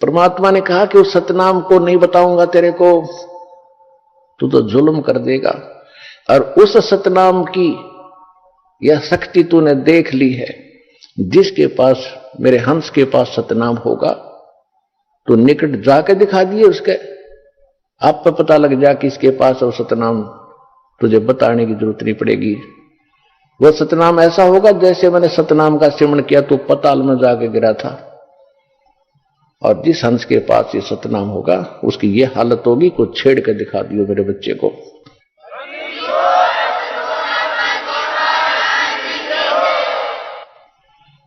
परमात्मा ने कहा कि उस सतनाम को नहीं बताऊंगा तेरे को, तू तो जुल्म कर देगा। और उस सतनाम की यह शक्ति तूने देख ली है, जिसके पास, मेरे हंस के पास सतनाम होगा, तो निकट जाके दिखा दिए उसके, आप पर पता लग जा कि इसके पास और सतनाम, तुझे बताने की जरूरत नहीं पड़ेगी। वह सतनाम ऐसा होगा जैसे मैंने सतनाम का सिमरण किया तो पताल में जाके गिरा था। और जिस हंस के पास ये सतनाम होगा उसकी ये हालत होगी, को छेड़ के दिखा दियो मेरे बच्चे को।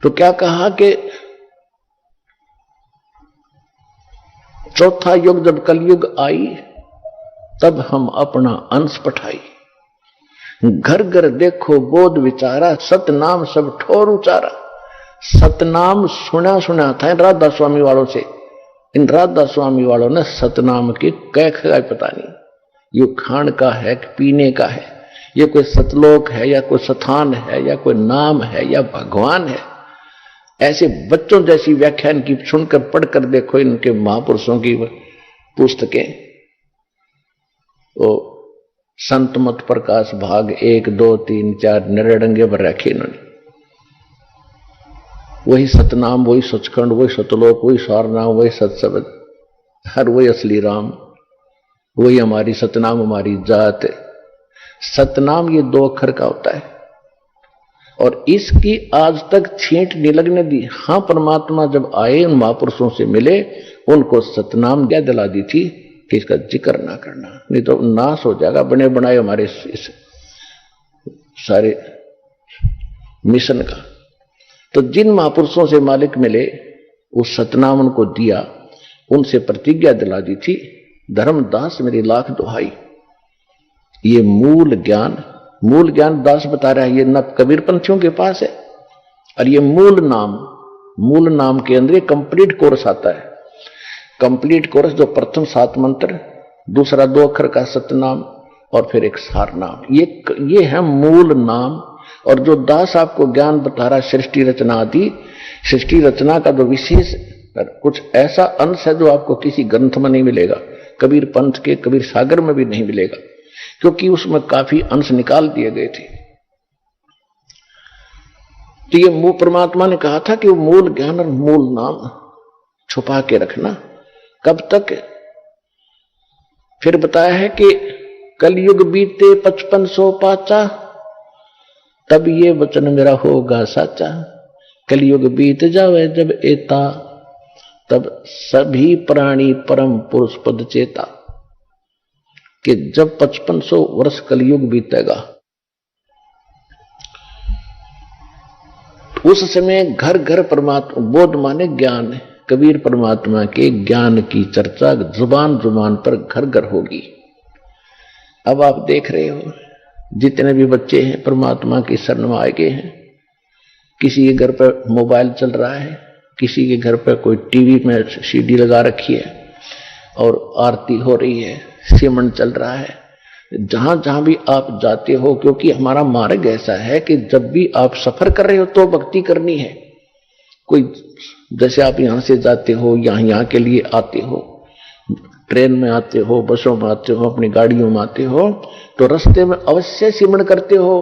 तो क्या कहा कि चौथा युग जब कलयुग आई, तब हम अपना अंश पठाई। घर घर देखो बोध विचारा, सतनाम सब ठोर उचारा। सतनाम सुना सुना था राधा स्वामी वालों से। इन राधा स्वामी वालों ने सतनाम की कैख का पता नहीं, ये खान का है कि पीने का है, ये कोई सतलोक है या कोई स्थान है या कोई नाम है या भगवान है। ऐसे बच्चों जैसी व्याख्यान की सुनकर पढ़कर देखो इनके महापुरुषों की पुस्तकें। वो संत मत प्रकाश भाग 1, 2, 3, 4 नरेडंगे पर रखे इन्होंने। वही सतनाम, वही सचखंड, वही सतलोक, वही सारनाम, वही सत्सबद, हर वही असली राम, वही हमारी सतनाम, हमारी जात। सतनाम ये 2 अक्षर का होता है और इसकी आज तक छींट नहीं लगने दी। हां, परमात्मा जब आए उन महापुरुषों से मिले, उनको सतनाम क्या दिला दी थी कि इसका जिक्र ना करना, नहीं तो नाश हो जाएगा बने बनाए हमारे इस सारे मिशन का। तो जिन महापुरुषों से मालिक मिले उस सतनाम उनको दिया, उनसे प्रतिज्ञा दिला दी थी, धर्मदास मेरी लाख दुहाई। ये मूल ज्ञान दास बता रहा है, ये न कबीर पंथियों के पास है। और ये मूल नाम के अंदर कंप्लीट कोर्स आता है। कंप्लीट कोर्स जो प्रथम 7 मंत्र, दूसरा 2 अक्षर का सतनाम और फिर एक सार नाम, ये है मूल नाम। और जो दास आपको ज्ञान बता रहा है सृष्टि रचना आदि, सृष्टि रचना का जो विशेष कुछ ऐसा अंश है जो आपको किसी ग्रंथ में नहीं मिलेगा, कबीर पंथ के कबीर सागर में भी नहीं मिलेगा, क्योंकि उसमें काफी अंश निकाल दिए गए थे। तो ये परमात्मा ने कहा था कि वो मूल ज्ञान और मूल नाम छुपा के रखना। कब तक? फिर बताया है कि कलयुग बीते 5500 पाचा, तब ये वचन मेरा होगा साचा। कलयुग बीत जावे जब एता, तब सभी प्राणी परम पुरुष पद चेता। कि जब 5500 वर्ष कलयुग बीतेगा, उस समय घर घर परमात्मा, बोध माने ज्ञान, कबीर परमात्मा के ज्ञान की चर्चा जुबान जुबान पर घर घर होगी। अब आप देख रहे हो जितने भी बच्चे हैं परमात्मा की शरण में आए गए हैं, किसी के घर पर मोबाइल चल रहा है, किसी के घर पर कोई टीवी में सीडी लगा रखी है और आरती हो रही है, सिमरन चल रहा है। जहां जहां भी आप जाते हो, क्योंकि हमारा मार्ग ऐसा है कि जब भी आप सफर कर रहे हो तो भक्ति करनी है। कोई जैसे आप यहां से जाते हो, यहाँ के लिए आते हो, ट्रेन में आते हो, बसों में आते हो, अपनी गाड़ियों में आते हो, तो रास्ते में अवश्य सिमरन करते हो।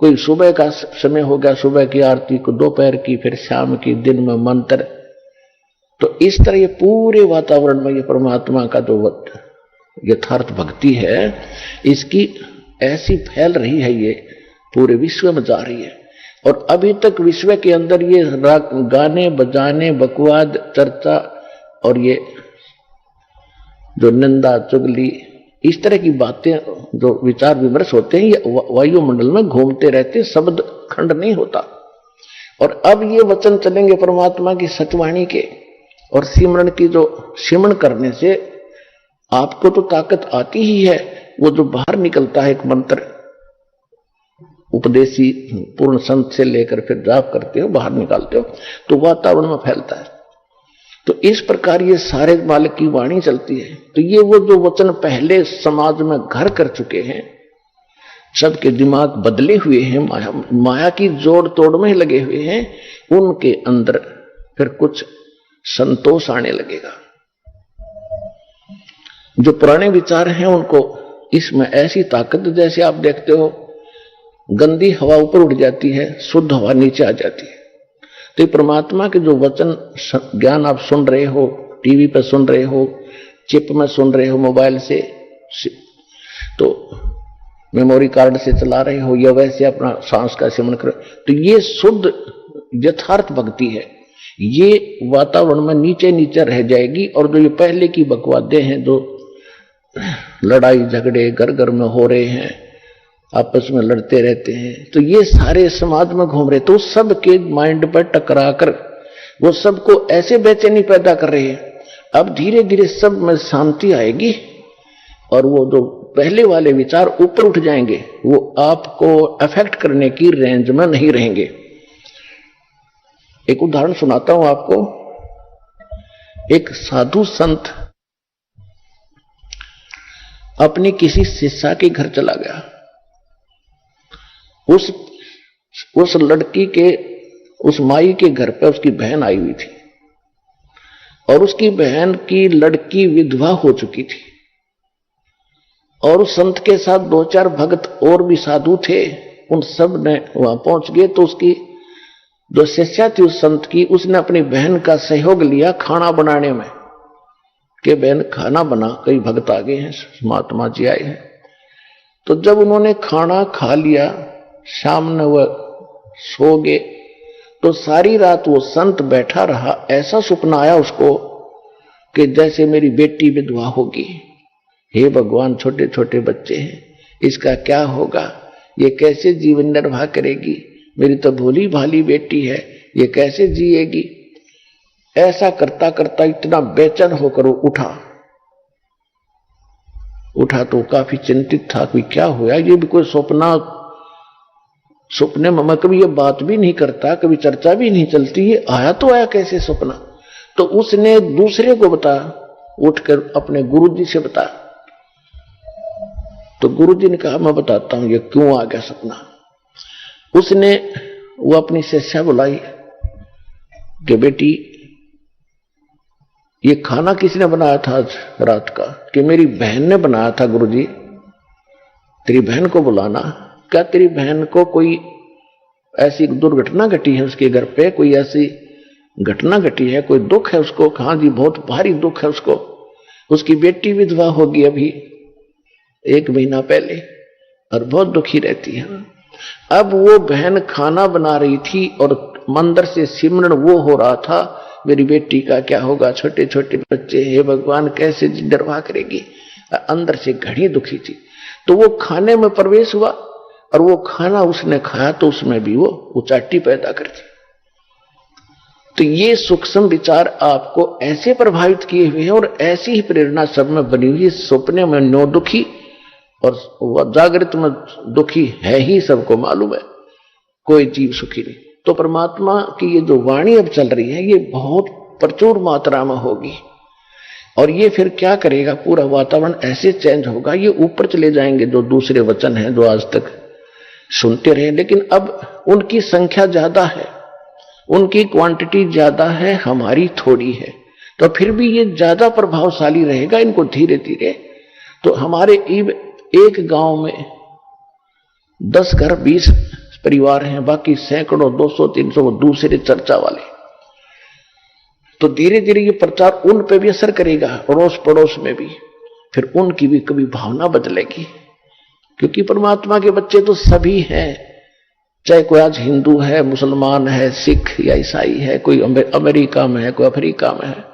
कोई सुबह का समय हो गया, सुबह की आरती को, दोपहर की, फिर शाम की, दिन में मंत्र। तो इस तरह ये पूरे वातावरण में ये परमात्मा का जो यथार्थ भक्ति है, इसकी ऐसी फैल रही है, ये पूरे विश्व में जा रही है। और अभी तक विश्व के अंदर ये गाने बजाने, बकवाद, चर्चा और ये जो निंदा चुगली, इस तरह की बातें, जो विचार विमर्श होते हैं, ये वायुमंडल में घूमते रहते, शब्द खंड नहीं होता। और अब ये वचन चलेंगे परमात्मा की सचवाणी के और सिमरन की, जो सिमरन करने से आपको तो ताकत आती ही है। वो जो बाहर निकलता है एक मंत्र, उपदेशी पूर्ण संत से लेकर फिर जाप करते हो, बाहर निकालते हो, तो वातावरण में फैलता है। तो इस प्रकार ये सारे मालिक की वाणी चलती है। तो ये वो जो वचन पहले समाज में घर कर चुके हैं, सबके दिमाग बदले हुए हैं, माया की जोड़ तोड़ में लगे हुए हैं, उनके अंदर फिर कुछ संतोष आने लगेगा। जो पुराने विचार हैं उनको इसमें ऐसी ताकत, जैसे आप देखते हो गंदी हवा ऊपर उठ जाती है, शुद्ध हवा नीचे आ जाती है। तो परमात्मा के जो वचन ज्ञान आप सुन रहे हो, टीवी पर सुन रहे हो, चिप में सुन रहे हो, मोबाइल से, तो मेमोरी कार्ड से चला रहे हो, या वैसे अपना सांस का सेवन कर, तो ये शुद्ध यथार्थ भक्ति है। ये वातावरण में नीचे नीचे रह जाएगी। और जो ये पहले की बकवादें हैं, जो लड़ाई झगड़े घर घर में हो रहे हैं, आपस में लड़ते रहते हैं, तो ये सारे समाज में घूम रहे, तो सबके माइंड पर टकरा कर वो सबको ऐसे बेचैनी पैदा कर रहे हैं। अब धीरे धीरे सब में शांति आएगी और वो जो पहले वाले विचार ऊपर उठ जाएंगे, वो आपको अफेक्ट करने की रेंज में नहीं रहेंगे। एक उदाहरण सुनाता हूं आपको। एक साधु संत अपनी किसी शिष्या के घर चला गया। उस लड़की के, उस माई के घर पे उसकी बहन आई हुई थी और उसकी बहन की लड़की विधवा हो चुकी थी। और उस संत के साथ 2-4 भक्त और भी साधु थे, उन सब ने वहां पहुंच गए। तो उसकी जो शिष्या थी उस संत की, उसने अपनी बहन का सहयोग लिया खाना बनाने में, कि बहन खाना बना, कई भक्त आ गए हैं, महात्मा जी आए हैं। तो जब उन्होंने खाना खा लिया, शाम में वह सो गए, तो सारी रात वो संत बैठा रहा। ऐसा सपना आया उसको कि जैसे मेरी बेटी विधवा होगी। हे भगवान, छोटे छोटे बच्चे हैं, इसका क्या होगा, ये कैसे जीवन निर्वाह करेगी, मेरी तो भोली भाली बेटी है, ये कैसे जिएगी। ऐसा करता करता इतना बेचैन होकर वो उठा तो काफी चिंतित था कि क्या हुआ, ये भी कोई सपने में मैं कभी ये बात भी नहीं करता, कभी चर्चा भी नहीं चलती, ये आया तो आया कैसे सपना। तो उसने दूसरे को बताया, उठकर अपने गुरुजी से बताया। तो गुरुजी ने कहा मैं बताता हूं ये क्यों आ गया सपना। उसने वो अपनी शिष्या बुलाई कि बेटी ये खाना किसने बनाया था आज रात का, कि मेरी बहन ने बनाया था गुरुजी, तेरी बहन को बुलाना। क्या तेरी बहन को कोई ऐसी दुर्घटना घटी है उसके घर पे, कोई ऐसी घटना घटी है, कोई दुख है उसको? हाँ जी, बहुत भारी दुख है उसको, उसकी बेटी विधवा होगी अभी 1 महीना पहले और बहुत दुखी रहती है। अब वो बहन खाना बना रही थी और मंदिर से सिमरन वो हो रहा था, मेरी बेटी का क्या होगा, छोटे छोटे बच्चे, हे भगवान कैसे निर्वाह करेगी। अंदर से घड़ी दुखी थी। तो वो खाने में प्रवेश हुआ और वो खाना उसने खाया तो उसमें भी वो उचाटी पैदा कर दी। तो ये सूक्ष्म विचार आपको ऐसे प्रभावित किए हुए हैं और ऐसी ही प्रेरणा सब में बनी हुई है। सपने में नो दुखी और जागृत में दुखी है ही, सबको मालूम है, कोई जीव सुखी नहीं। तो परमात्मा की ये जो वाणी अब चल रही है, ये बहुत प्रचुर मात्रा में होगी और ये फिर क्या करेगा, पूरा वातावरण ऐसे चेंज होगा, ये ऊपर चले जाएंगे जो दूसरे वचन हैं जो आज तक सुनते रहे। लेकिन अब उनकी संख्या ज्यादा है, उनकी क्वांटिटी ज्यादा है, हमारी थोड़ी है, तो फिर भी ये ज्यादा प्रभावशाली रहेगा। इनको धीरे धीरे, तो हमारे एक गांव में 10 घर 20 परिवार हैं, बाकी सैकड़ों 200-300 वो दूसरे चर्चा वाले। तो धीरे धीरे ये प्रचार उन पे भी असर करेगा, अड़ोस पड़ोस में भी, फिर उनकी भी कभी भावना बदलेगी। क्योंकि परमात्मा के बच्चे तो सभी हैं, चाहे कोई आज हिंदू है, मुसलमान है, सिख या ईसाई है, कोई अमेरिका में है, कोई अफ्रीका में है,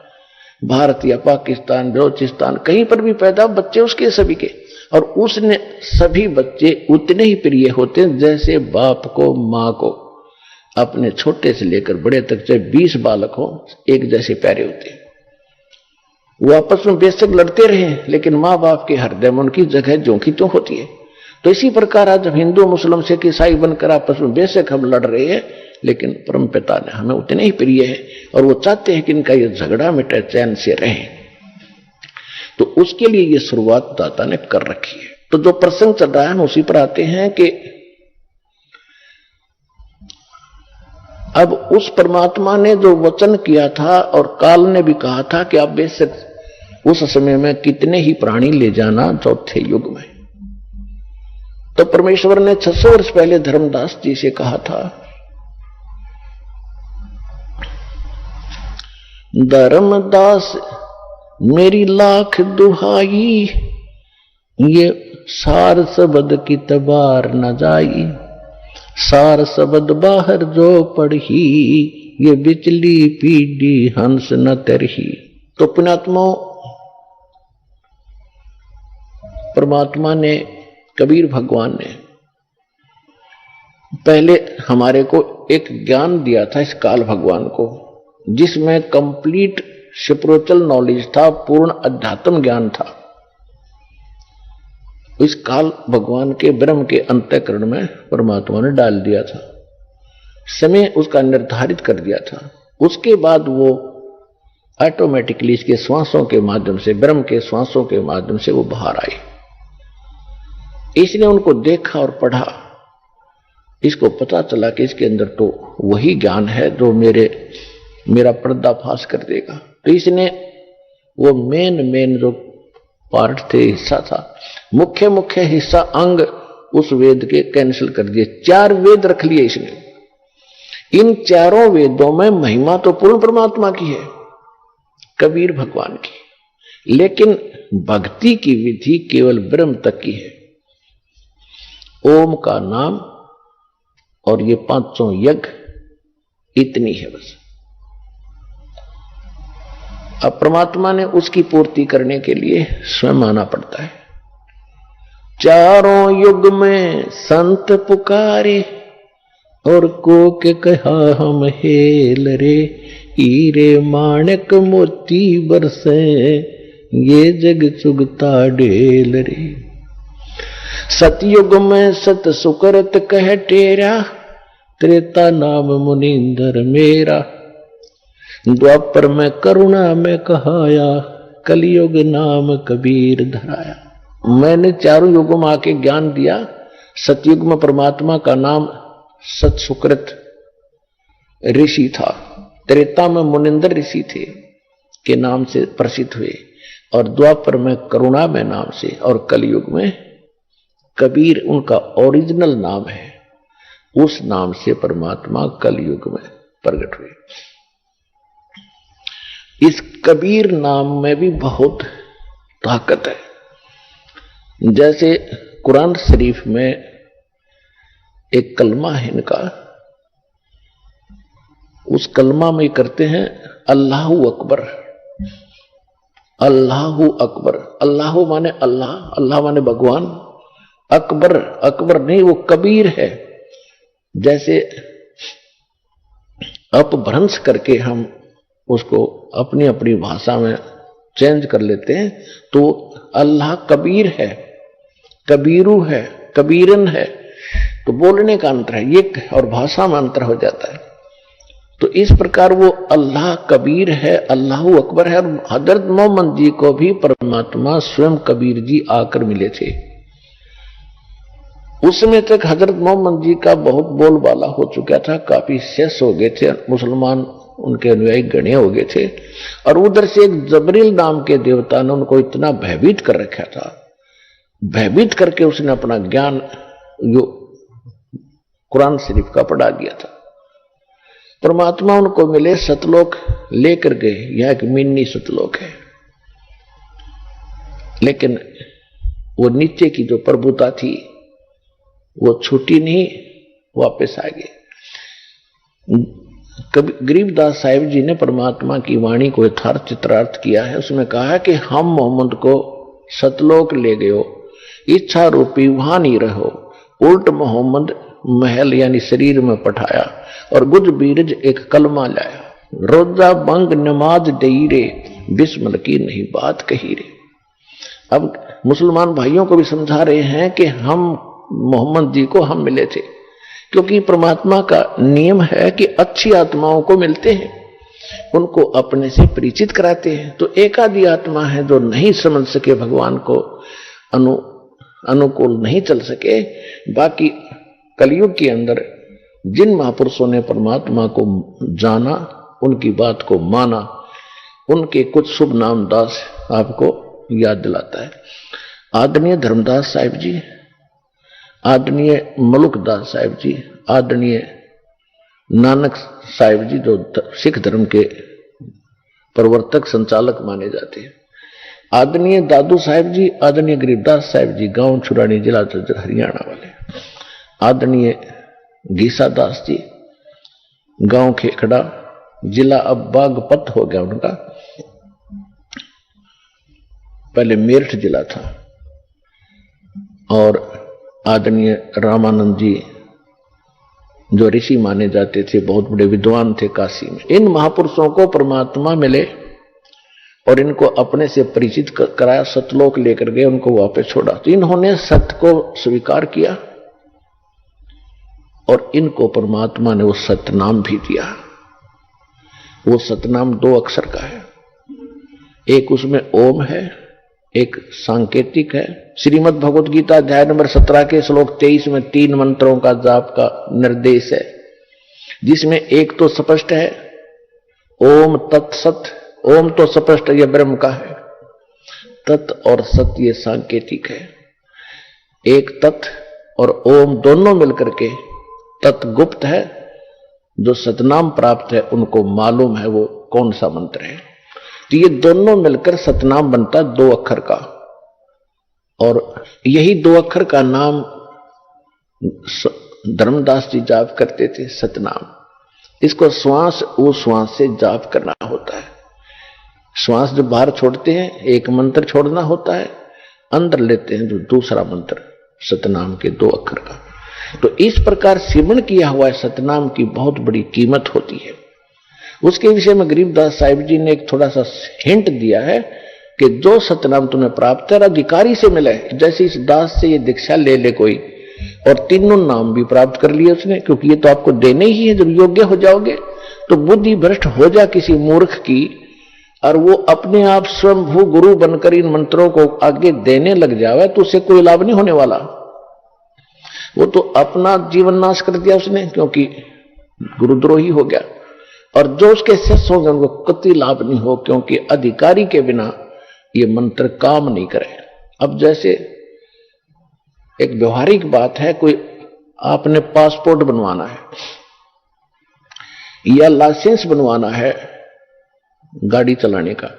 भारत या पाकिस्तान, बलोचिस्तान, कहीं पर भी पैदा बच्चे उसके सभी के। और उसने सभी बच्चे उतने ही प्रिय होते हैं जैसे बाप को मां को अपने छोटे से लेकर बड़े तक, चाहे 20 बालक हो, एक जैसे प्यारे होते हैं। वो आपस में बेशक लड़ते रहे, लेकिन माँ बाप के हृदय में उनकी जगह ज्यों की त्यों होती है। तो इसी प्रकार आज हिंदू मुस्लिम सिख ईसाई बनकर आपस में बेशक हम लड़ रहे हैं, लेकिन परम पिता ने हमें उतने ही प्रिय है और वो चाहते हैं कि इनका ये झगड़ा मिटे, चैन से रहे। तो उसके लिए ये शुरुआत दाता ने कर रखी है। तो जो प्रसंग चल रहा है हम उसी पर आते हैं कि अब उस परमात्मा ने जो वचन किया था और काल ने भी कहा था कि आप बेशक उस समय में कितने ही प्राणी ले जाना चौथे युग में, तो परमेश्वर ने 600 वर्ष पहले धर्मदास जी से कहा था, धर्मदास मेरी लाख दुहाई, ये सार शब्द की तबार न जाई, सार शब्द बाहर जो पढ़ी, ये बिचली पीढ़ी हंस न तरही। तो पुण्यात्मा परमात्मा ने, कबीर भगवान ने पहले हमारे को एक ज्ञान दिया था इस काल भगवान को, जिसमें कंप्लीट स्पिरिचुअल नॉलेज था, पूर्ण अध्यात्म ज्ञान था। इस काल भगवान के ब्रह्म के अंतःकरण में परमात्मा ने डाल दिया था, समय उसका निर्धारित कर दिया था। उसके बाद वो ऑटोमेटिकली इसके श्वासों के माध्यम से, ब्रह्म के श्वासों के माध्यम से वो बाहर आई। इसने उनको देखा और पढ़ा, इसको पता चला कि इसके अंदर तो वही ज्ञान है जो मेरा पर्दाफाश कर देगा। तो इसने वो मेन जो पार्ट थे, हिस्सा था, मुख्य हिस्सा अंग उस वेद के कैंसिल कर दिए। 4 वेद रख लिए इसने। इन चारों वेदों में महिमा तो पूर्ण परमात्मा की है, कबीर भगवान की, लेकिन भक्ति की विधि केवल ब्रह्म तक की है। ओम का नाम और ये 500 यज्ञ, इतनी है बस। अब परमात्मा ने उसकी पूर्ति करने के लिए स्वयं आना पड़ता है। चारों युग में संत पुकारे, और को के कहा हम हेल रे, हीरे माणक मोती बरसे, ये जग चुगता ढेल रे। सतयुग में सत सुकरत कह टेरा, त्रेता नाम मुनिंदर मेरा, द्वापर में करुणा में कहाया, कलयुग नाम कबीर धराया। मैंने चारों युगों में आके ज्ञान दिया। सतयुग में परमात्मा का नाम सत सुकृत ऋषि था, त्रेता में मुनिंदर ऋषि थे के नाम से प्रसिद्ध हुए, और द्वापर में करुणा में नाम से, और कलयुग में कबीर उनका ओरिजिनल नाम है, उस नाम से परमात्मा कलयुग में प्रकट हुए। इस कबीर नाम में भी बहुत ताकत है। जैसे कुरान शरीफ में एक कलमा है इनका, उस कलमा में करते हैं अल्लाहु अकबर। अल्लाहु अकबर, अल्लाह माने अल्लाह, अल्लाह माने भगवान, अकबर, अकबर नहीं वो कबीर है। जैसे अपभ्रंश करके हम उसको अपनी अपनी भाषा में चेंज कर लेते हैं, तो अल्लाह कबीर है, कबीरू है, कबीरन है, तो बोलने का अंतर है ये, और भाषा में अंतर हो जाता है। तो इस प्रकार वो अल्लाह कबीर है, अल्लाह अकबर है। और हजरत मोहम्मद जी को भी परमात्मा स्वयं कबीर जी आकर मिले थे। उस समय तक हजरत मोहम्मद जी का बहुत बोलबाला हो चुका था, काफी शेष हो गए थे, मुसलमान उनके अनुयायी गणे हो गए थे। और उधर से एक जबरील नाम के देवता ने उनको इतना भयभीत कर रखा था, भयभीत करके उसने अपना ज्ञान जो कुरान शरीफ का पढ़ा दिया था। परमात्मा उनको मिले, सतलोक लेकर गए, यह एक मिनी सतलोक है, लेकिन वो नीचे की जो प्रभुता थी वो छूटी नहीं, वापस आ गए। कभी गरीबदास साहिब जी ने परमात्मा की वाणी को यथार्थ चित्रार्थ किया है। उसमें कहा है कि हम मोहम्मद को सतलोक ले गए हो, इच्छा रूपी वहां नहीं रहो, उल्ट मोहम्मद महल यानी शरीर में पठाया, और गुज बीरज एक कलमा लाया, रोजा बंग नमाज दई रे, बिस्मिल की नहीं बात कही रे। अब मुसलमान भाइयों को भी समझा रहे हैं कि हम मोहम्मद जी को हम मिले थे, क्योंकि परमात्मा का नियम है कि अच्छी आत्माओं को मिलते हैं, उनको अपने से परिचित कराते हैं। तो एक आधी आत्मा है जो नहीं समझ सके, भगवान को अनुकूल नहीं चल सके, बाकी कलयुग के अंदर जिन महापुरुषों ने परमात्मा को जाना, उनकी बात को माना, उनके कुछ शुभ नाम दास आपको याद दिलाता है। आदरणीय धर्मदास साहिब जी, आदरणीय मलुकदास साहिब जी, आदरणीय नानक साहिब जी जो सिख धर्म के प्रवर्तक संचालक माने जाते हैं, आदरणीय दादू साहिब जी, आदरणीय गरीबदास साहिब जी, गांव छुरानी, जिला झज्जर, हरियाणा वाले, आदरणीय गीसा दास जी, गांव खेखड़ा, जिला अब बागपत हो गया उनका, पहले मेरठ जिला था, और आदरणीय रामानंद जी जो ऋषि माने जाते थे, बहुत बड़े विद्वान थे काशी में। इन महापुरुषों को परमात्मा मिले और इनको अपने से परिचित कराया, सतलोक लेकर गए, उनको वापस छोड़ा। तो इन्होंने सत्य को स्वीकार किया और इनको परमात्मा ने वो सतनाम भी दिया। वो सतनाम 2 अक्षर का है, एक उसमें ओम है, एक सांकेतिक है। श्रीमद् भगवत गीता अध्याय नंबर 17 के श्लोक 23 में 3 मंत्रों का जाप का निर्देश है, जिसमें एक तो स्पष्ट है ओम तत्सत। ओम तो स्पष्ट ये ब्रह्म का है, तत् और सत ये सांकेतिक है। एक तत् और ओम दोनों मिलकर के तत् गुप्त है, जो सतनाम प्राप्त है उनको मालूम है वो कौन सा मंत्र है। तो ये दोनों मिलकर सतनाम बनता 2 अक्षर का, और यही 2 अक्षर का नाम धर्मदास जी जाप करते थे, सतनाम। इसको श्वास उश्वास से जाप करना होता है। श्वास जब बाहर छोड़ते हैं एक मंत्र छोड़ना होता है, अंदर लेते हैं जो दूसरा मंत्र सतनाम के 2 अक्षर का। तो इस प्रकार सेवन किया हुआ सतनाम की बहुत बड़ी कीमत होती है। उसके विषय में गरीबदास साहिब जी ने एक थोड़ा सा हिंट दिया है कि जो सतनाम तुम्हें प्राप्त है अधिकारी से मिले, जैसे इस दास से ये दीक्षा ले ले कोई, और तीनों नाम भी प्राप्त कर लिए उसने, क्योंकि ये तो आपको देने ही है। जब योग्य हो जाओगे तो बुद्धि भ्रष्ट हो जा किसी मूर्ख की, और वो अपने आप स्वयंभू गुरु बनकर इन मंत्रों को आगे देने लग जावे, तो उससे कोई लाभ नहीं होने वाला। वो तो अपना जीवन नाश कर दिया उसने, क्योंकि गुरुद्रोही हो गया। और जो उसके शिष्य होंगे उनको कतई लाभ नहीं हो, क्योंकि अधिकारी के बिना ये मंत्र काम नहीं करे। अब जैसे एक व्यवहारिक बात है, कोई आपने पासपोर्ट बनवाना है या लाइसेंस बनवाना है गाड़ी चलाने का,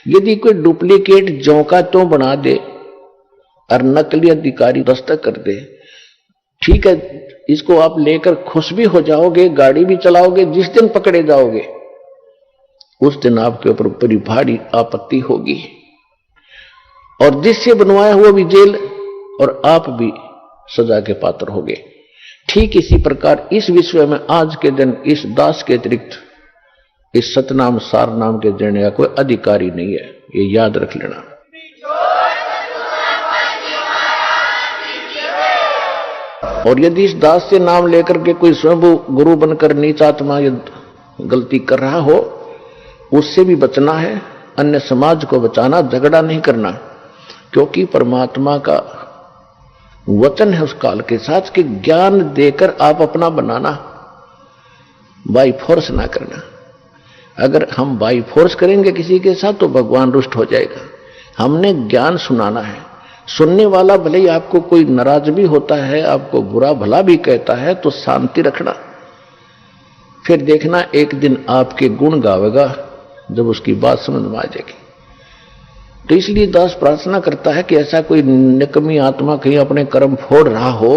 यदि कोई डुप्लीकेट ज्यों का त्यों बना दे और नकली अधिकारी दस्तखत कर दे, ठीक है, इसको आप लेकर खुश भी हो जाओगे, गाड़ी भी चलाओगे। जिस दिन पकड़े जाओगे उस दिन आपके ऊपर बड़ी भारी आपत्ति होगी, और जिससे बनवाया हुआ भी जेल और आप भी सजा के पात्र होगे। ठीक इसी प्रकार इस विश्व में आज के दिन इस दास के अतिरिक्त इस सतनाम सार नाम के देने का कोई अधिकारी नहीं है, ये याद रख लेना। और यदि इस दास से नाम लेकर के कोई स्वयं गुरु बनकर नीचात्मा या गलती कर रहा हो, उससे भी बचना है, अन्य समाज को बचाना, झगड़ा नहीं करना, क्योंकि परमात्मा का वचन है उस काल के साथ कि ज्ञान देकर आप अपना बनाना, बाई फोर्स ना करना। अगर हम बाई फोर्स करेंगे किसी के साथ तो भगवान रुष्ट हो जाएगा। हमने ज्ञान सुनाना है। सुनने वाला भले ही आपको कोई नाराज भी होता है, आपको बुरा भला भी कहता है, तो शांति रखना। फिर देखना एक दिन आपके गुण गावेगा जब उसकी बात समझ में आ जाएगी। तो इसलिए दास प्रार्थना करता है कि ऐसा कोई निकम्मी आत्मा कहीं अपने कर्म फोड़ रहा हो,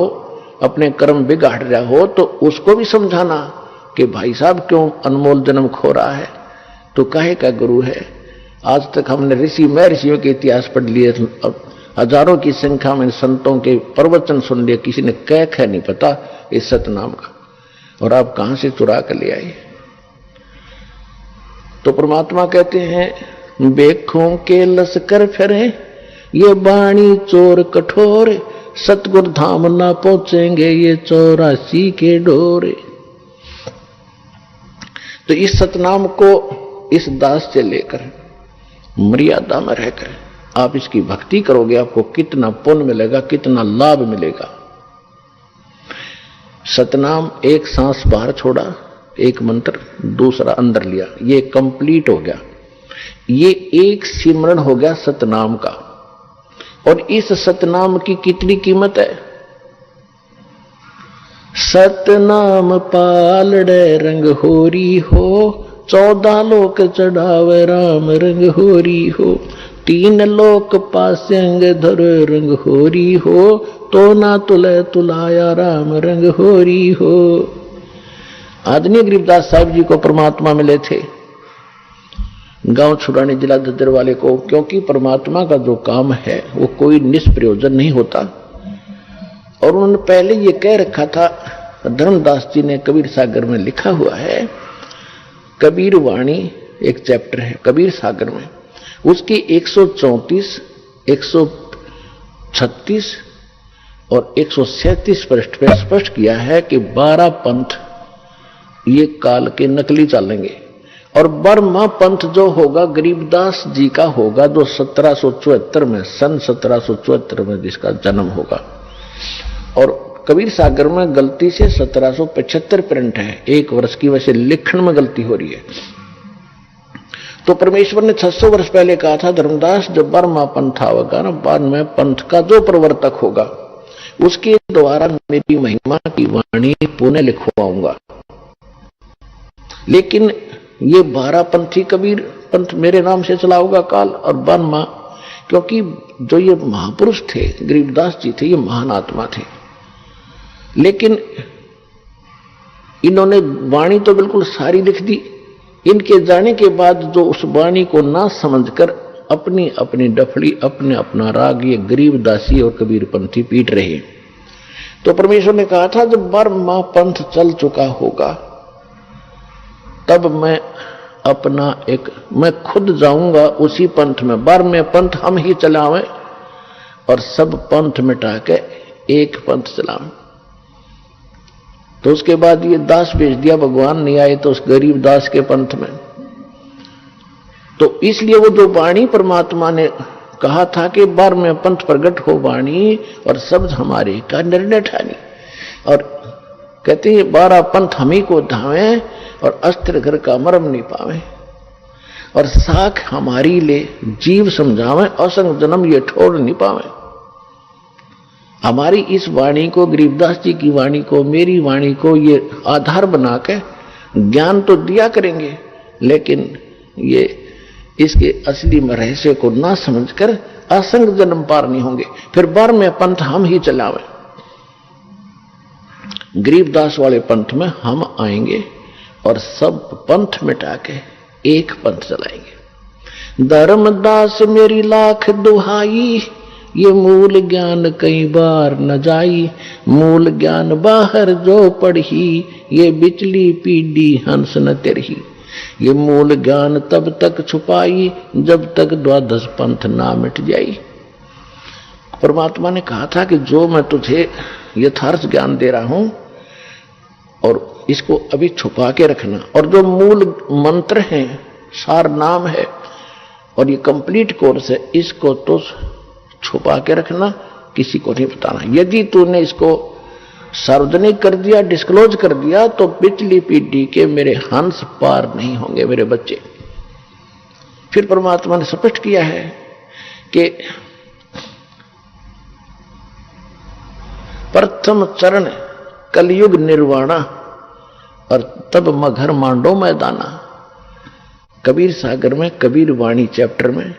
अपने कर्म बिगाड़ रहा हो, तो उसको भी समझाना कि भाई साहब क्यों अनमोल जन्म खो रहा है, तो काहे का गुरु है। आज तक हमने ऋषियों के इतिहास पढ़ लिए, हजारों की संख्या में संतों के प्रवचन सुन लिए, किसी ने कह नहीं पता इस सतनाम का, और आप कहां से चुरा कर ले आए। तो परमात्मा कहते हैं बेखों के लश्कर फिरे ये बाणी चोर कठोर, सतगुर धाम ना पहुंचेंगे ये 84 के डोरे। तो इस सतनाम को इस दास से लेकर मर्यादा में रहकर आप इसकी भक्ति करोगे, आपको कितना पुण्य मिलेगा, कितना लाभ मिलेगा। सतनाम एक सांस बाहर छोड़ा, एक मंत्र दूसरा अंदर लिया, ये कंप्लीट हो गया। ये एक सिमरण हो गया सतनाम का। और इस सतनाम की कितनी कीमत है? सतनाम पालड़े रंग होरी हो, 14 लोक चढ़ावे राम रंग होरी हो, 3 लोक पास्यंग धर रंग होरी हो, तो ना तुले तुलाया राम रंग होरी हो। आदरणीय गरीबदास साहब जी को परमात्मा मिले थे, गांव छुड़ाने जिला दद्दर वाले को, क्योंकि परमात्मा का जो काम है वो कोई निष्प्रयोजन नहीं होता। और उन्होंने पहले ये कह रखा था, धर्मदास जी ने कबीर सागर में लिखा हुआ है, कबीर वाणी एक चैप्टर है कबीर सागर में, उसकी 134, 136 और 137 पृष्ठ पे स्पष्ट किया है कि 12 पंथ ये काल के नकली चलेंगे। और बर्मा पंथ जो होगा गरीबदास जी का होगा, जो 1774 में, सन 1774 में जिसका जन्म होगा। और कबीर सागर में गलती से 1775 प्रिंट है, 1 वर्ष की, वैसे लिखण में गलती हो रही है। तो परमेश्वर ने 600 वर्ष पहले कहा था, धर्मदास जब बर्मा पंथ आवेगा ना, 12वें पंथ का जो प्रवर्तक होगा उसके द्वारा मेरी महिमा की वाणी पुनः लिखवाऊंगा। लेकिन ये 12 पंथी कबीर पंथ मेरे नाम से चला होगा काल। और बर्मा, क्योंकि जो ये महापुरुष थे गरीबदास जी थे, ये महान आत्मा थे, लेकिन इन्होंने वाणी तो बिल्कुल सारी लिख दी। इनके जाने के बाद जो उस वाणी को ना समझकर अपनी अपनी डफड़ी, अपने अपना राग ये गरीबदासी और कबीर पंथी पीट रहे। तो परमेश्वर ने कहा था जब बर्मा पंथ चल चुका होगा तब मैं अपना मैं खुद जाऊंगा उसी पंथ में। बर्मे पंथ हम ही चलावें और सब पंथ मिटा के एक पंथ चलावें। तो उसके बाद ये दास भेज दिया, भगवान नहीं आए तो उस गरीब दास के पंथ में। तो इसलिए वो जो वाणी परमात्मा ने कहा था कि बार में पंथ प्रगट हो वाणी और शब्द हमारे का निर्णय ठानी, और कहते हैं 12 पंथ हम ही को धावे और अस्त्र घर का मरम नहीं पावे, और साख हमारी ले जीव समझावे, असंग जन्म ये ठोड़ नहीं पावे। हमारी इस वाणी को, गरीबदास जी की वाणी को, मेरी वाणी को ये आधार बना के ज्ञान तो दिया करेंगे, लेकिन ये इसके असली रहस्य को ना समझकर असंग जन्म पार नहीं होंगे। फिर बार में पंथ हम ही चलावे, गरीबदास वाले पंथ में हम आएंगे और सब पंथ मिटा के एक पंथ चलाएंगे। धर्मदास मेरी लाख दुहाई, ये मूल ज्ञान कई बार न जाई, मूल ज्ञान बाहर जो पढ़ी, ये बिचली पीढ़ी हंस न तेरही। ये मूल ज्ञान तब तक छुपाई जब तक 12 पंथ ना मिट जाई। परमात्मा ने कहा था कि जो मैं तुझे यथार्थ ज्ञान दे रहा हूं और इसको अभी छुपा के रखना, और जो मूल मंत्र हैं, सार नाम है और ये कंप्लीट कोर्स है, इसको तो छुपा के रखना, किसी को नहीं बताना। यदि तूने इसको सार्वजनिक कर दिया, डिस्क्लोज कर दिया, तो पिछली पीढ़ी के मेरे हंस पार नहीं होंगे, मेरे बच्चे। फिर परमात्मा ने स्पष्ट किया है कि प्रथम चरण कलयुग निर्वाणा और तब मघर मांडो मैदाना। कबीर सागर में कबीर वाणी चैप्टर में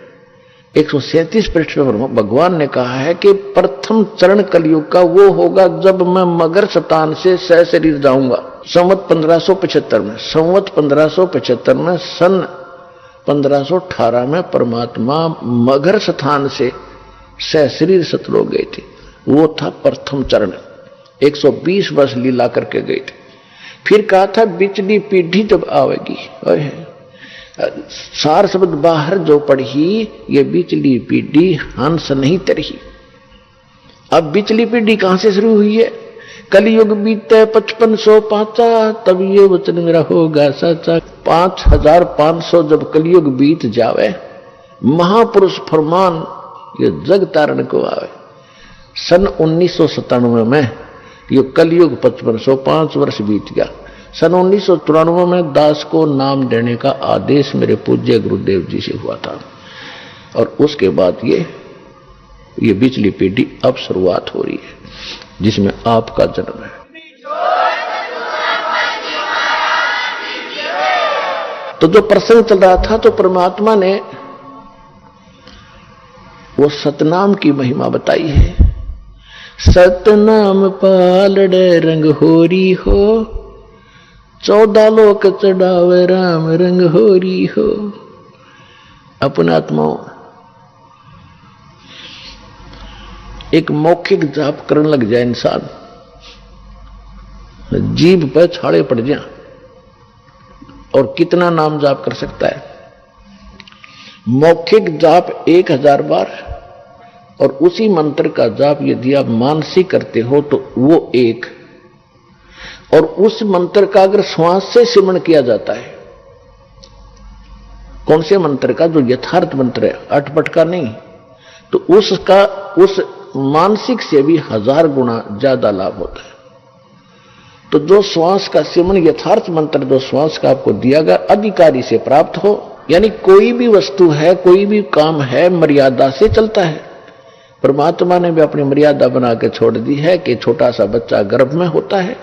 137 पृष्ठ में भगवान ने कहा है कि प्रथम चरण कलयुग का वो होगा जब मैं मगर शतान से सशरीर जाऊंगा। संवत 1575 में, संवत 1575 में, सन 1518 में परमात्मा मगर स्थान से सशरीर सतलोक गए थे। वो था प्रथम चरण, 120 वर्ष लीला करके गए थे। फिर कहा था बिचली पीढ़ी जब आवेगी, सार शब्द बाहर जो पढ़ी, ये बिचली पीढ़ी हंस नहीं तरही। अब बिचली पीढ़ी कहां से शुरू हुई है? कलयुग बीते 5505, तब ये वचन मेरा होगा सच्चा। 5500 जब कलयुग बीत जावे, महापुरुष फरमान ये जग तारण को आवे। सन 1997 में ये कलयुग 5505 वर्ष बीत गया। सन 1993 में दास को नाम देने का आदेश मेरे पूज्य गुरुदेव जी से हुआ था और उसके बाद ये पिछली पीढ़ी अब शुरुआत हो रही है जिसमें आपका जन्म है। तो जो प्रसंग चल रहा था तो परमात्मा ने वो सतनाम की महिमा बताई है। सतनाम पालड़े रंग होरी हो, 14 लोक चढ़ावे राम रंग होरी हो। अपने आत्माओं एक मौखिक जाप करने लग जाए इंसान, जीभ पे छाड़े पड़ जाए और कितना नाम जाप कर सकता है। मौखिक जाप 1000 बार और उसी मंत्र का जाप यदि आप मानसिक करते हो तो वो एक, और उस मंत्र का अगर श्वास से सिमरण किया जाता है, कौन से मंत्र का, जो यथार्थ मंत्र है, अटपट का नहीं, तो उसका उस मानसिक से भी 1000 गुना ज्यादा लाभ होता है। तो जो श्वास का सिमरण यथार्थ मंत्र जो श्वास का आपको दिया गया अधिकारी से प्राप्त हो, यानी कोई भी वस्तु है, कोई भी काम है, मर्यादा से चलता है। परमात्मा ने भी अपनी मर्यादा बना के छोड़ दी है कि छोटा सा बच्चा गर्भ में होता है,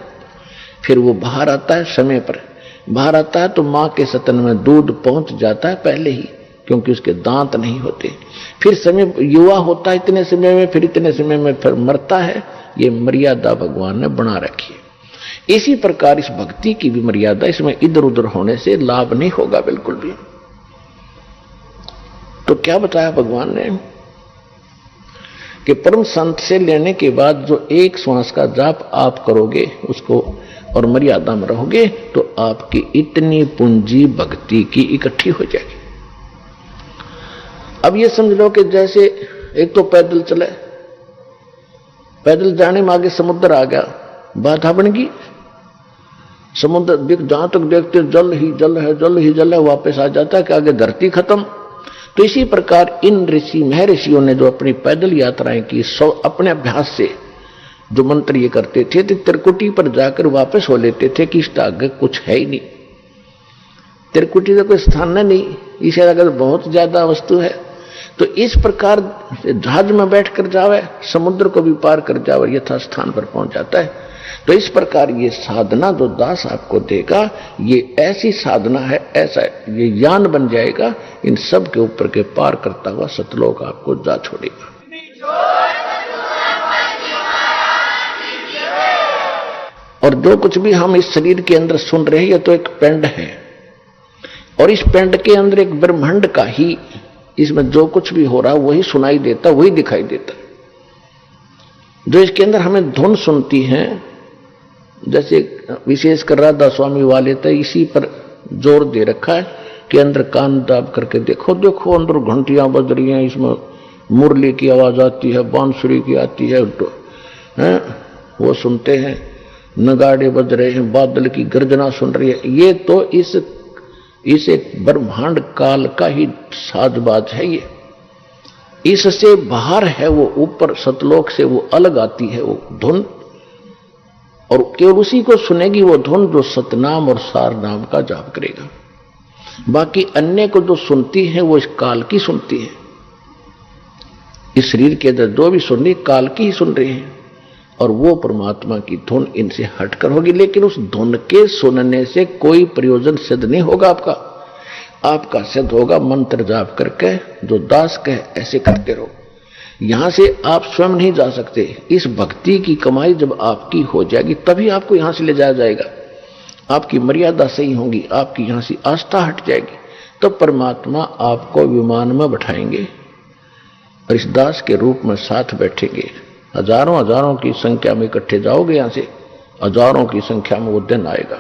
फिर वो बाहर आता है, समय पर बाहर आता है तो मां के स्तन में दूध पहुंच जाता है पहले ही, क्योंकि उसके दांत नहीं होते। फिर समय युवा होता है इतने समय में, फिर इतने समय में फिर मरता है। ये मर्यादा भगवान ने बना रखी है। इसी प्रकार इस भक्ति की भी मर्यादा, इसमें इधर उधर होने से लाभ नहीं होगा बिल्कुल भी। तो क्या बताया भगवान ने कि परम संत से लेने के बाद जो एक श्वास का जाप आप करोगे उसको और मर्यादा में रहोगे तो आपकी इतनी पूंजी भक्ति की इकट्ठी हो जाएगी। अब ये समझ लो कि जैसे एक तो पैदल चले, पैदल जाने में आगे समुद्र आ गया, बाधा बन गई, समुद्र जहां तक देखते जल ही जल है, जल ही जल है, वापस आ जाता है कि आगे धरती खत्म। तो इसी प्रकार इन ऋषि महर्षियों ने जो अपनी पैदल यात्राएं की, अपने अभ्यास से जो मंत्र ये करते थे, तो त्रिकुटी पर जाकर वापस हो लेते थे कि इसका आगे कुछ है ही नहीं, त्रिकुटी का कोई स्थान नहीं, इसे अगर बहुत ज्यादा वस्तु है। तो इस प्रकार जहाज में बैठकर जावे, समुद्र को भी पार कर जावे, यथा स्थान पर पहुंच जाता है। तो इस प्रकार ये साधना जो दास आपको देगा, ये ऐसी साधना है, ऐसा ये ज्ञान बन जाएगा, इन सब के ऊपर के पार करता हुआ सतलोक आपको जा छोड़ेगा। और जो कुछ भी हम इस शरीर के अंदर सुन रहे हैं, ये तो एक पिंड है, और इस पिंड के अंदर एक ब्रह्मांड का ही, इसमें जो कुछ भी हो रहा है वही सुनाई देता, वही दिखाई देता। जो इसके अंदर हमें धुन सुनती है, जैसे विशेषकर राधा स्वामी वाले तो इसी पर जोर दे रखा है कि अंदर कान दाब करके देखो, देखो अंदर घंटियां बज रही हैं, इसमें मुरली की आवाज आती है, बांसुरी की आती है, वो सुनते हैं, नगाड़े बज रहे हैं, बादल की गर्जना सुन रही है। ये तो इस एक ब्रह्मांड काल का ही साजबाज है। ये इससे बाहर है, वो ऊपर सतलोक से वो अलग आती है वो धुन, और केवल उसी को सुनेगी वो धुन जो सतनाम और सार नाम का जाप करेगा। बाकी अन्य को जो सुनती है वो इस काल की सुनती है। इस शरीर के अंदर जो भी सुन रही काल की ही सुन रही है, और वो परमात्मा की धुन इनसे हटकर होगी। लेकिन उस धुन के सुनने से कोई प्रयोजन सिद्ध नहीं होगा आपका सिद्ध होगा मंत्र जाप करके, जो दास कहे ऐसे करते रहो। यहां से आप स्वयं नहीं जा सकते। इस भक्ति की कमाई जब आपकी हो जाएगी तभी आपको यहां से ले जाया जाएगा। आपकी मर्यादा सही होगी, आपकी यहां से आस्था हट जाएगी, तो परमात्मा आपको विमान में बैठाएंगे और इस दास के रूप में साथ बैठेंगे। हजारों हजारों की संख्या में इकट्ठे जाओगे, यहां से हजारों की संख्या में वो दिन आएगा।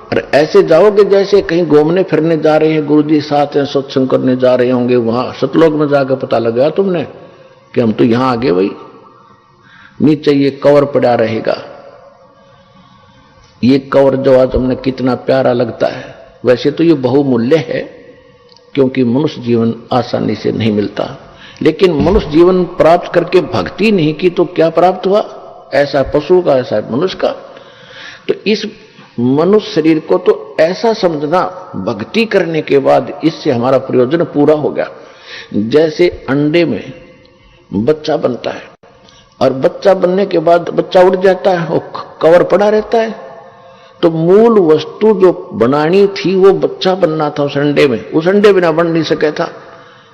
और ऐसे जाओगे जैसे कहीं घूमने फिरने जा रहे हैं, गुरुजी साथ हैं, सत्संग करने जा रहे होंगे, वहां सतलोक में जाकर पता लगा तुमने कि हम तो यहां आ गए। भाई नीचे ये कवर पड़ा रहेगा, ये कवर जो आज हमने कितना प्यारा लगता है। वैसे तो ये बहुमूल्य है, क्योंकि मनुष्य जीवन आसानी से नहीं मिलता। लेकिन मनुष्य जीवन प्राप्त करके भक्ति नहीं की तो क्या प्राप्त हुआ? ऐसा पशु का, ऐसा मनुष्य का। तो इस मनुष्य शरीर को तो ऐसा समझना, भक्ति करने के बाद इससे हमारा प्रयोजन पूरा हो गया। जैसे अंडे में बच्चा बनता है और बच्चा बनने के बाद बच्चा उड़ जाता है और कवर पड़ा रहता है, तो मूल वस्तु जो बनानी थी वो बच्चा बनना था उस अंडे में, उस अंडे बिना बन नहीं सके था,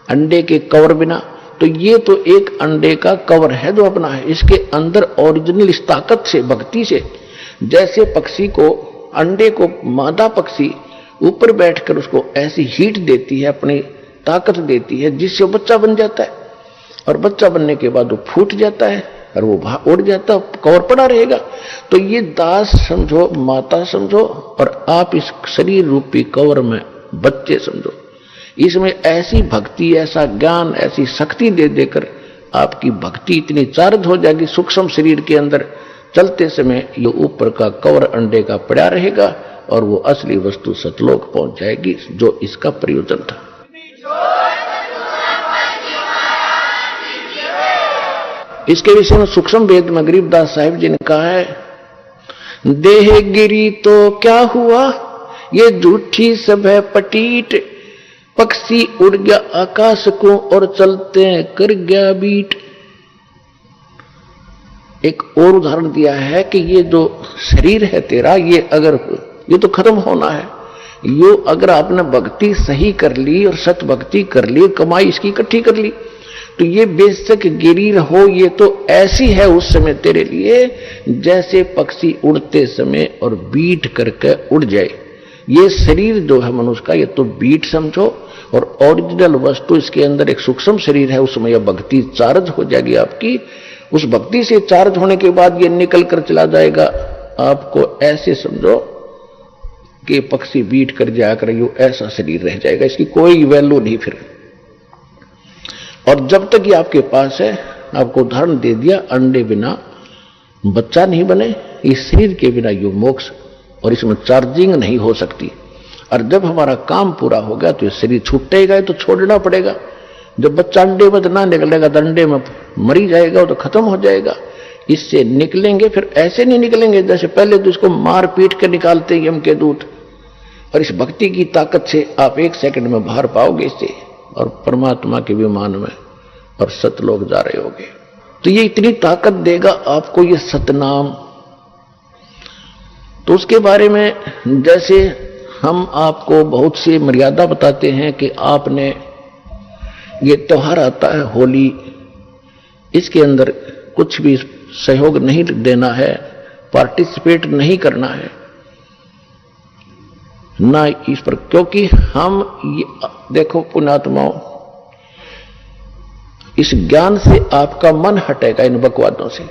अंडे के कवर बिना। तो ये तो एक अंडे का कवर है जो अपना है, इसके अंदर ओरिजिनल इस ताकत से, भक्ति से, जैसे पक्षी को, अंडे को मादा पक्षी ऊपर बैठकर उसको ऐसी हीट देती है, अपनी ताकत देती है, जिससे वो बच्चा बन जाता है। और बच्चा बनने के बाद वो फूट जाता है और वो उड़ जाता है, कवर पड़ा रहेगा। तो ये दास समझो, माता समझो, और आप इस शरीर रूपी कवर में बच्चे समझो। इसमें ऐसी भक्ति, ऐसा ज्ञान, ऐसी शक्ति दे देकर आपकी भक्ति इतनी चार्ज हो जाएगी, सूक्ष्म शरीर के अंदर चलते समय ये ऊपर का कवर अंडे का पड़ा रहेगा और वो असली वस्तु सतलोक पहुंच जाएगी, जो इसका प्रयोजन था। इसके विषय में सूक्ष्म वेद में गरीबदास साहिब जी ने कहा है, देह गिरी तो क्या हुआ, ये झूठी सब है पटीट, पक्षी उड़ गया आकाश को और चलते हैं कर गया बीट। एक और उदाहरण दिया है कि ये जो शरीर है तेरा, ये तो खत्म होना है, ये अगर आपने भक्ति सही कर ली और सत भक्ति कर ली, कमाई इसकी इकट्ठी कर ली, तो ये बेशक गिरी रहो, ये तो ऐसी है उस समय तेरे लिए जैसे पक्षी उड़ते समय और बीट करके उड़ जाए। ये शरीर जो है मनुष्य का, ये तो बीट समझो, और ओरिजिनल वस्तु इसके अंदर एक सूक्ष्म शरीर है, उसमें यह भक्ति चार्ज हो जाएगी आपकी। उस भक्ति से चार्ज होने के बाद ये निकल कर चला जाएगा। आपको ऐसे समझो कि पक्षी बीट कर जाया कर, यो ऐसा शरीर रह जाएगा, इसकी कोई वैल्यू नहीं फिर। और जब तक ये आपके पास है, आपको उदाहरण दे दिया, अंडे बिना बच्चा नहीं बने, इस शरीर के बिना यो मोक्ष, और इसमें चार्जिंग नहीं हो सकती। और जब हमारा काम पूरा हो गया तो ये शरीर छूटेगा, तो छोड़ना पड़ेगा। जब बच्चा अंडे में ना निकलेगा तो अंडे में मरी जाएगा, तो खत्म हो जाएगा। इससे निकलेंगे, फिर ऐसे नहीं निकलेंगे जैसे पहले तो इसको मार पीट के निकालते हैं यम के दूत। और इस भक्ति की ताकत से आप 1 सेकंड में बाहर पाओगे इससे, और परमात्मा के विमान में और सतलोक जा रहे होगे। तो ये इतनी ताकत देगा आपको ये सतनाम। तो उसके बारे में जैसे हम आपको बहुत सी मर्यादा बताते हैं कि आपने ये त्योहार आता है होली, इसके अंदर कुछ भी सहयोग नहीं देना है, पार्टिसिपेट नहीं करना है ना इस पर, क्योंकि हम ये देखो पुण्यात्माओं, इस ज्ञान से आपका मन हटेगा इन बकवादों से।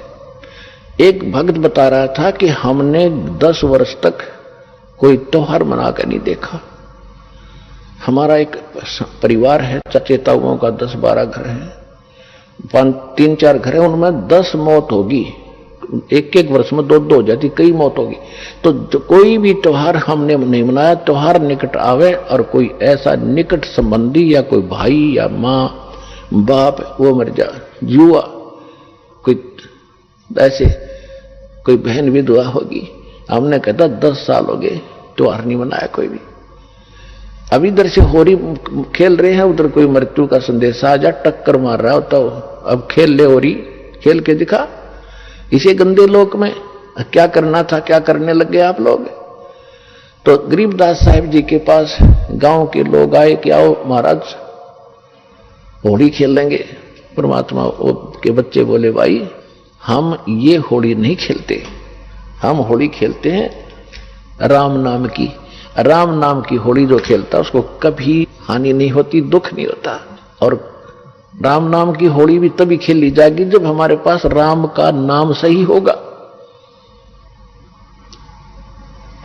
एक भक्त बता रहा था कि हमने 10 वर्ष तक कोई त्योहार मनाकर नहीं देखा। हमारा एक परिवार है, चचे ताऊओं का 10-12 घर है, 3-4 घर है, उनमें 10 मौत होगी, एक वर्ष में 2 हो जाती, कई मौत होगी। तो कोई भी त्योहार हमने नहीं मनाया। त्योहार निकट आवे और कोई ऐसा निकट संबंधी या कोई भाई या माँ बाप वो मर जा, युवा कोई ऐसे कोई बहन विधवा होगी, हमने कहता 10 साल हो गए त्योहार नहीं मनाया कोई भी। अब इधर से होरी खेल रहे हैं, उधर कोई मृत्यु का संदेश आ जा, टक्कर मार रहा होता, अब खेल ले होरी, खेल के दिखा। इसे गंदे लोक में क्या करना था, क्या करने लग गए आप लोग। तो गरीबदास साहिब जी के पास गांव के लोग आए कि आओ महाराज होली खेल लेंगे। परमात्मा के बच्चे बोले, भाई हम ये होली नहीं खेलते, हम होली खेलते हैं राम नाम की। राम नाम की होली जो खेलता उसको कभी हानि नहीं होती, दुख नहीं होता। और राम नाम की होली भी तभी खेली जाएगी जब हमारे पास राम का नाम सही होगा।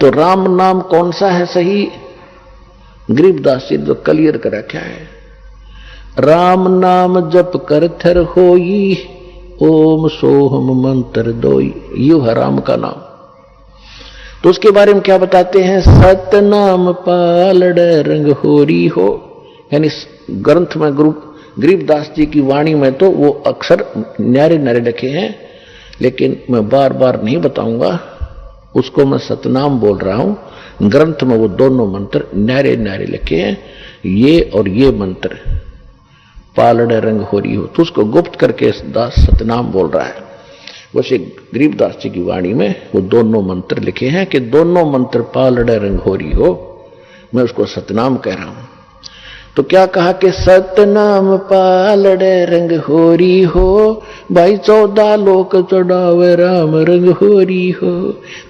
तो राम नाम कौन सा है सही? गरीबदास जी जो क्लियर कर रखा है, राम नाम जप कर थर होई, ओम सोहम मंत्र दोई, यू है राम का नाम। तो उसके बारे में क्या बताते हैं, सतनाम पालड़ रंग होरी हो। यानी ग्रंथ में गुरु गरीबदास जी की वाणी में तो वो अक्षर न्यारे न्यारे लिखे हैं, लेकिन मैं बार बार नहीं बताऊंगा, उसको मैं सतनाम बोल रहा हूं। ग्रंथ में वो दोनों मंत्र न्यारे न्यारे लिखे हैं, ये और ये मंत्र पालड़े रंग हो रही हो, तो उसको गुप्त करके दास सतनाम बोल रहा है। वैसे गरीबदास जी की वाणी में वो दोनों मंत्र लिखे हैं कि दोनों मंत्र पालड़े रंग हो रही हो, मैं उसको सतनाम कह रहा हूं। तो क्या कहा कि सतनाम पालड़े रंग होरी हो, भाई 14 लोक चढ़ावे राम रंग होरी हो,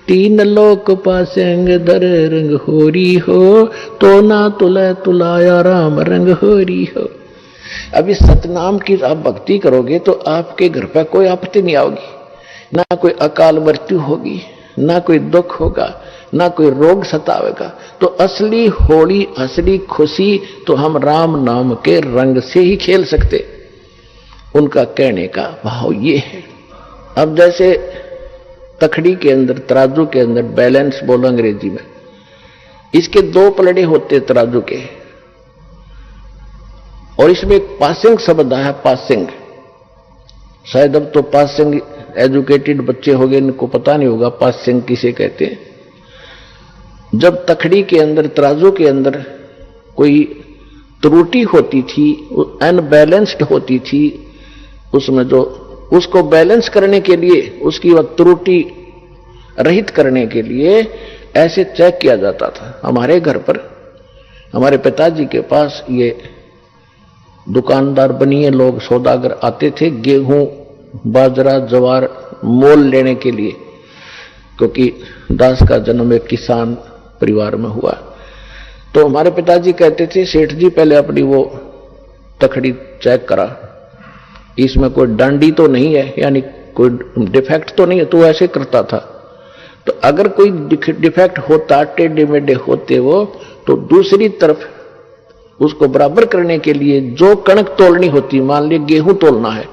3 लोक पासेंग दर रंग होरी हो, तो ना तुले तुलाया राम रंग होरी हो। अब इस सतनाम की आप भक्ति करोगे तो आपके घर पर कोई आपत्ति नहीं आओगी, ना कोई अकाल मृत्यु होगी, ना कोई दुख होगा, ना कोई रोग सतावेगा। तो असली होली, असली खुशी तो हम राम नाम के रंग से ही खेल सकते। उनका कहने का भाव ये है। अब जैसे तखड़ी के अंदर, तराजू के अंदर बैलेंस बोलो अंग्रेजी में, इसके 2 पलड़े होते तराजू के, और इसमें एक पासिंग शब्द आया, पासिंग। शायद अब तो पासिंग एजुकेटेड बच्चे हो गए, इनको पता नहीं होगा पासिंग किसे कहते हैं। जब तखड़ी के अंदर, तराजू के अंदर कोई त्रुटि होती थी, अनबैलेंस्ड होती थी, उसमें जो उसको बैलेंस करने के लिए, उसकी वह त्रुटि रहित करने के लिए ऐसे चेक किया जाता था। हमारे घर पर, हमारे पिताजी के पास ये दुकानदार बनिए लोग, सौदागर आते थे गेहूं, बाजरा, ज्वार मोल लेने के लिए, क्योंकि दास का जन्म एक किसान परिवार में हुआ। तो हमारे पिताजी कहते थे, सेठ जी पहले अपनी वो तखड़ी चेक करा, इसमें कोई डांडी तो नहीं है, यानी कोई डिफेक्ट तो नहीं है। तो ऐसे करता था। तो अगर कोई डिफेक्ट होता, टेढ़े मेढ़े होते वो, तो दूसरी तरफ उसको बराबर करने के लिए जो कणक तोलनी होती, मान लीजिए गेहूं तोलना है,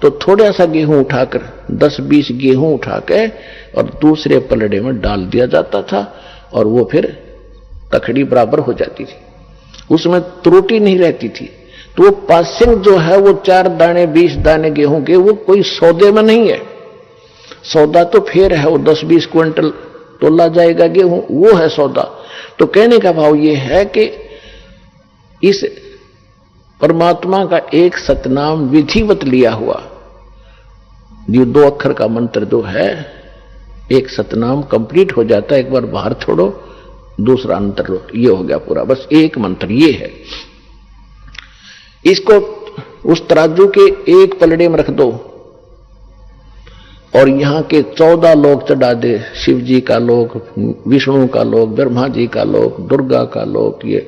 तो थोड़ा सा गेहूं उठाकर, 10-20 गेहूं उठाकर और दूसरे पलड़े में डाल दिया जाता था, और वो फिर तखड़ी बराबर हो जाती थी, उसमें त्रुटि नहीं रहती थी। तो वो पासिंग जो है, वो 4 दाने 20 दाने गेहूं के, वो कोई सौदे में नहीं है। सौदा तो फिर है, वो 10-20 क्विंटल तोला जाएगा गेहूं, वो है सौदा। तो कहने का भाव ये है कि इस परमात्मा का एक सतनाम विधिवत लिया हुआ, ये 2 अक्षर का मंत्र जो है, एक सतनाम कंप्लीट हो जाता है। एक बार बाहर छोड़ो, दूसरा अंतर लो, ये हो गया पूरा, बस एक मंत्र ये है। इसको उस तराजू के एक पलड़े में रख दो और यहां के 14 लोक चढ़ा दे, शिव जी का लोक, विष्णु का लोक, ब्रह्मा जी का लोक, दुर्गा का लोक, ये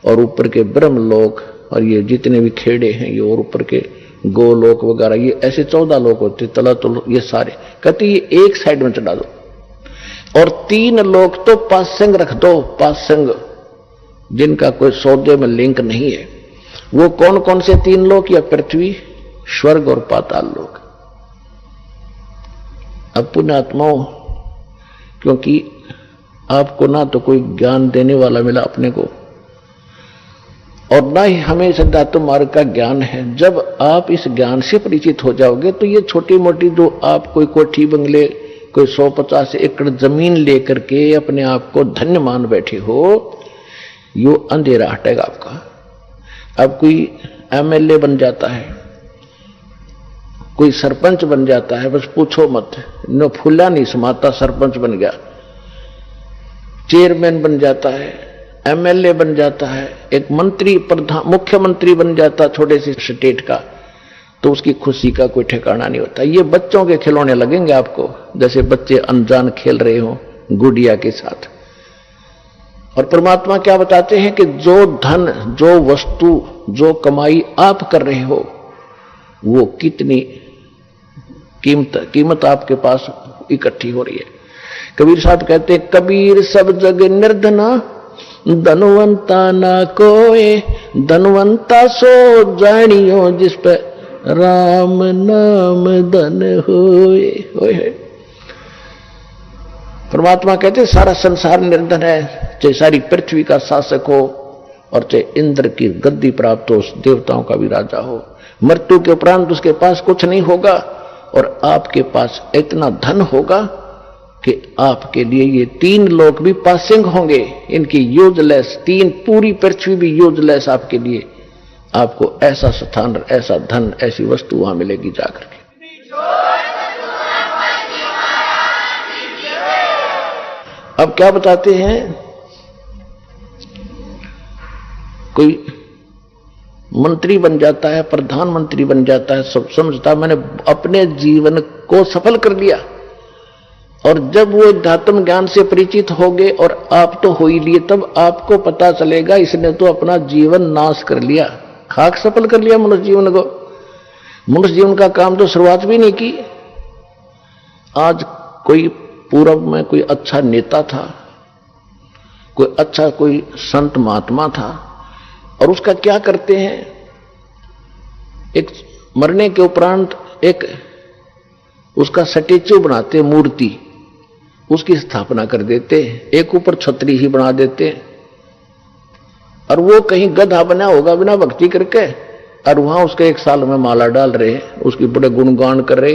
और ऊपर के ब्रह्म लोक, और ये जितने भी खेड़े हैं ये, और ऊपर के गोलोक वगैरह, ये ऐसे 14 लोक होते, तलातल, ये सारे कहते ये एक साइड में चढ़ा दो। और 3 लोक तो पासंग रख दो, पासंग जिनका कोई सौदे में लिंक नहीं है। वो कौन कौन से 3 लोक? या पृथ्वी, स्वर्ग और पाताल लोक। अब पुण्यात्माओं, क्योंकि आपको ना तो कोई ज्ञान देने वाला मिला अपने को, और ना ही हमें सिद्धार्थ मार्ग का ज्ञान है। जब आप इस ज्ञान से परिचित हो जाओगे तो ये छोटी मोटी जो आप कोई कोठी बंगले, कोई 150 एकड़ जमीन लेकर के अपने आप को धन्य मान बैठे हो, यो अंधेरा हटेगा आपका। अब कोई एमएलए बन जाता है, कोई सरपंच बन जाता है, बस पूछो मत, न फूला नहीं समाता, सरपंच बन गया, चेयरमैन बन जाता है, एमएलए बन जाता है, एक मंत्री, प्रधान, मुख्यमंत्री बन जाता छोटे से स्टेट का, तो उसकी खुशी का कोई ठिकाना नहीं होता। ये बच्चों के खिलौने लगेंगे आपको, जैसे बच्चे अनजान खेल रहे हो गुड़िया के साथ। और परमात्मा क्या बताते हैं कि जो धन, जो वस्तु, जो कमाई आप कर रहे हो, वो कितनी कीमत आपके पास इकट्ठी हो रही है। कबीर साहब कहते हैं, कबीर सब जग निर्धना, धनवंता ना कोई, धनवंता सो जानियो, जिस पे राम नाम धन होए। परमात्मा कहते सारा संसार निर्धन है, चाहे सारी पृथ्वी का शासक हो, और चाहे इंद्र की गद्दी प्राप्त हो, देवताओं का भी राजा हो, मृत्यु के उपरांत उसके पास कुछ नहीं होगा और आपके पास इतना धन होगा कि आपके लिए ये 3 लोक भी पासिंग होंगे, इनकी यूजलेस, 3 पूरी पृथ्वी भी यूजलेस आपके लिए। आपको ऐसा स्थान, ऐसा धन, ऐसी वस्तु वहां मिलेगी जाकर के। अब क्या बताते हैं, कोई मंत्री बन जाता है, प्रधानमंत्री बन जाता है, सब समझता मैंने अपने जीवन को सफल कर लिया, और जब वो अध्यात्म ज्ञान से परिचित हो गए और आप तो हो ही लिए, तब आपको पता चलेगा इसने तो अपना जीवन नाश कर लिया, खाक सफल कर लिया मनुष्य जीवन को। मनुष्य जीवन का काम तो शुरुआत भी नहीं की। आज कोई पूर्व में कोई अच्छा नेता था, कोई अच्छा कोई संत महात्मा था, और उसका क्या करते हैं, एक मरने के उपरांत एक उसका स्टैच्यू बनाते, मूर्ति उसकी स्थापना कर देते, एक ऊपर छतरी ही बना देते, और वो कहीं गधा बना होगा बिना भक्ति करके, और वहां उसके 1 साल में माला डाल रहे हैं, उसकी बड़े गुणगान कर रहे,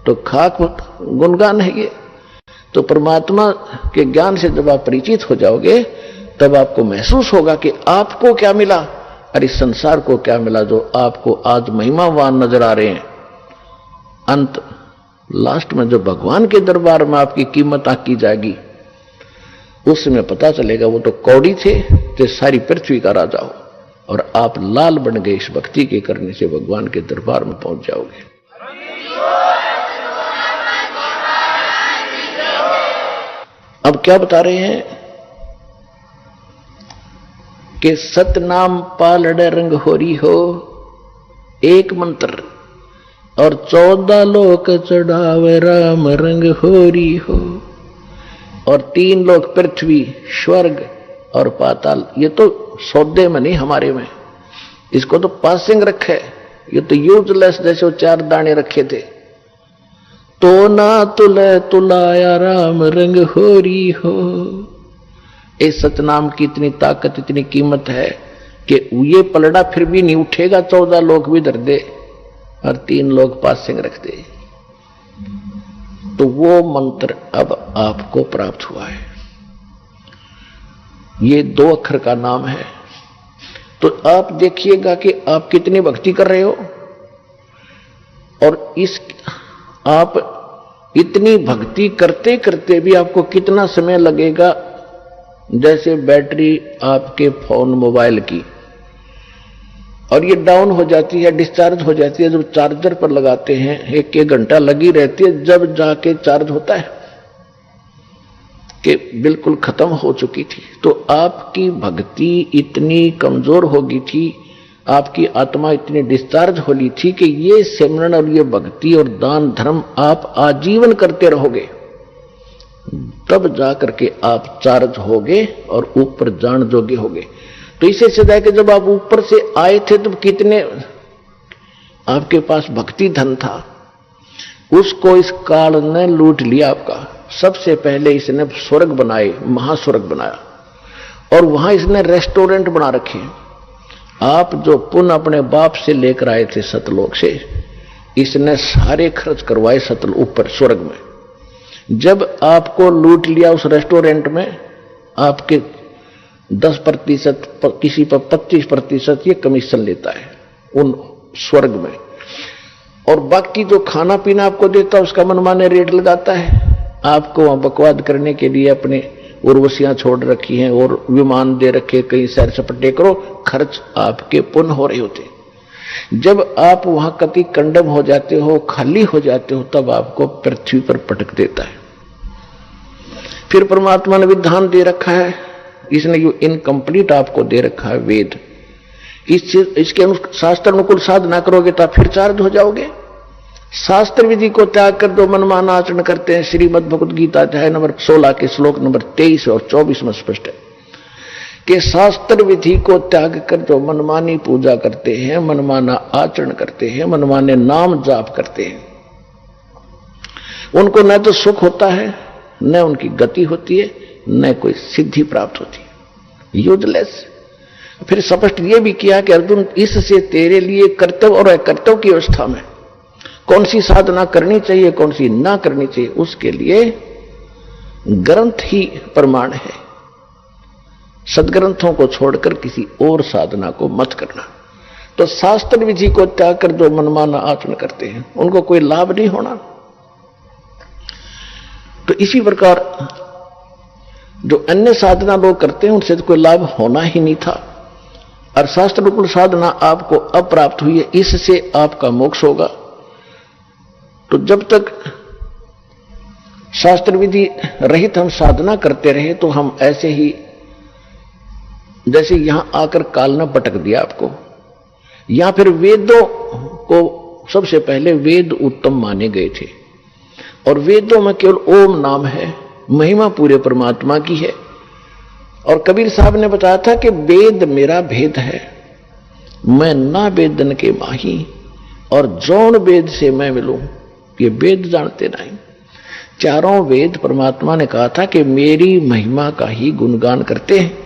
तो खाक गुणगान है ये। तो परमात्मा के ज्ञान से जब आप परिचित हो जाओगे तब आपको महसूस होगा कि आपको क्या मिला और इस संसार को क्या मिला, जो आपको आज महिमावान नजर आ रहे हैं। अंत लास्ट में जो भगवान के दरबार में आपकी कीमत आकी जाएगी, उस समय पता चलेगा वो तो कौड़ी थे, तो सारी पृथ्वी का राजा हो, और आप लाल बन गए इस भक्ति के करने से भगवान के दरबार में पहुंच जाओगे। अब क्या बता रहे हैं कि सतनाम पालड़ रंग होरी हो, एक मंत्र और 14 लोक चढ़ावे राम रंग होरी हो, और 3 लोक पृथ्वी, स्वर्ग और पाताल। ये तो सौदे में नहीं, हमारे में इसको तो पासिंग रखे, ये तो यूजलेस, जैसे वो 4 दाने रखे थे। तो ना तुले तुलाया राम रंग होरी हो। इस सतनाम की इतनी ताकत, इतनी कीमत है कि ये पलड़ा फिर भी नहीं उठेगा, 14 लोग भी धर दे और 3 लोग पासिंग रख दे। तो वो मंत्र अब आपको प्राप्त हुआ है, ये 2 अक्षर का नाम है। तो आप देखिएगा कि आप कितनी भक्ति कर रहे हो, और इस आप इतनी भक्ति करते करते भी आपको कितना समय लगेगा। जैसे बैटरी आपके फोन मोबाइल की, और ये डाउन हो जाती है, डिस्चार्ज हो जाती है, जब चार्जर पर लगाते हैं 1-1 घंटा लगी रहती है, जब जाके चार्ज होता है कि बिल्कुल खत्म हो चुकी थी। तो आपकी भक्ति इतनी कमजोर हो गई थी, आपकी आत्मा इतनी डिस्चार्ज हो ली थी कि ये सिमरन और ये भक्ति और दान धर्म आप आजीवन करते रहोगे, तब जाकर के आप चार्ज होगे और ऊपर जान जोगे होगे। तो इसे सिद्ध है कि जब आप ऊपर से आए थे तब कितने आपके पास भक्ति धन था, उसको इस काल ने लूट लिया आपका। सबसे पहले इसने स्वर्ग बनाए, महास्वर्ग बनाया, और वहां इसने रेस्टोरेंट बना रखे। आप जो पुण्य अपने बाप से लेकर आए थे सतलोक से, इसने सारे खर्च करवाए सतल ऊपर स्वर्ग में। जब आपको लूट लिया उस रेस्टोरेंट में, आपके 10%, किसी पर 25% ये कमीशन लेता है उन स्वर्ग में, और बाकी जो खाना पीना आपको देता है उसका मनमाने रेट लगाता है। आपको वहां बकवाद करने के लिए अपने उर्वशियां छोड़ रखी हैं और विमान दे रखे, कहीं सैर सपटे करो, खर्च आपके पुण्य हो रहे होते। जब आप वहां कति कंडम हो जाते हो, खाली हो जाते हो, तब आपको पृथ्वी पर पटक देता है। फिर परमात्मा ने विधान दे रखा है, इसने जो इनकम्प्लीट आपको दे रखा है वेद, इसके शास्त्र अनुकूल साधना करोगे तो आप फिर चार्ज हो जाओगे। शास्त्र विधि को त्याग कर दो मनमाना आचरण करते हैं। श्रीमद् भगवद गीता अध्याय नंबर 16 के श्लोक नंबर 23 और 24 में स्पष्ट है कि शास्त्र विधि को त्याग कर जो मनमानी पूजा करते हैं, मनमाना आचरण करते हैं, मनमाने नाम जाप करते हैं, उनको न तो सुख होता है, न उनकी गति होती है, न कोई सिद्धि प्राप्त होती है। यूजलेस। फिर स्पष्ट ये भी किया कि अर्जुन, इससे तेरे लिए कर्तव्य और अकर्तव्य की अवस्था में कौन सी साधना करनी चाहिए, कौन सी ना करनी चाहिए, उसके लिए ग्रंथ ही प्रमाण है। सदग्रंथों को छोड़कर किसी और साधना को मत करना। तो शास्त्र विधि को त्याग कर जो मनमाना आचरण करते हैं उनको कोई लाभ नहीं होना। तो इसी प्रकार जो अन्य साधना लोग करते हैं उनसे तो कोई लाभ होना ही नहीं था, और शास्त्र अनुकूल साधना आपको अप्राप्त हुई है, इससे आपका मोक्ष होगा। तो जब तक शास्त्र विधि रहित हम साधना करते रहे तो हम ऐसे ही, जैसे यहां आकर काल ने पटक दिया आपको, या फिर वेदों को सबसे पहले वेद उत्तम माने गए थे, और वेदों में केवल ओम नाम है, महिमा पूरे परमात्मा की है। और कबीर साहब ने बताया था कि वेद मेरा भेद है, मैं ना वेदन के माही, और जौन वेद से मैं मिलूं, ये वेद जानते नहीं। चारों वेद परमात्मा ने कहा था कि मेरी महिमा का ही गुणगान करते हैं,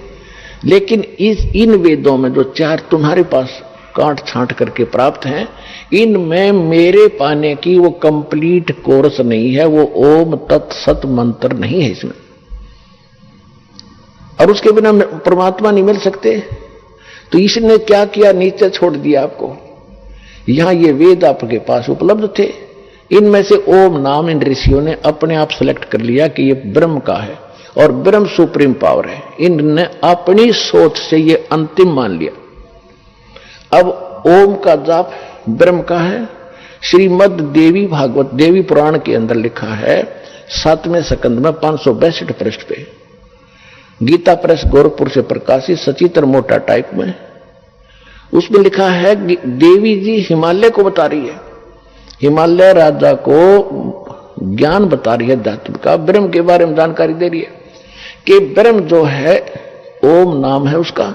लेकिन इन वेदों में जो चार तुम्हारे पास कांट छांट करके प्राप्त हैं, इनमें मेरे पाने की वो कंप्लीट कोर्स नहीं है, वो ओम तत् सत मंत्र नहीं है इसमें, और उसके बिना परमात्मा नहीं मिल सकते। तो इसने क्या किया, नीचे छोड़ दिया आपको। यहां ये वेद आपके पास उपलब्ध थे, इनमें से ओम नाम इन ऋषियों ने अपने आप सेलेक्ट कर लिया कि ये ब्रह्म का है और ब्रह्म सुप्रीम पावर है, इनने अपनी सोच से ये अंतिम मान लिया। अब ओम का जाप ब्रह्म का है। श्रीमद देवी भागवत देवी पुराण के अंदर लिखा है 7वें स्कंद में 562 पृष्ठ पे, गीता प्रेस गोरखपुर से प्रकाशित सचित्र मोटा टाइप में, उसमें लिखा है कि देवी जी हिमालय को बता रही है, हिमालय राजा को ज्ञान बता रही है अध्यात्म का, ब्रह्म के बारे में जानकारी दे रही है कि ब्रह्म जो है ओम नाम है उसका,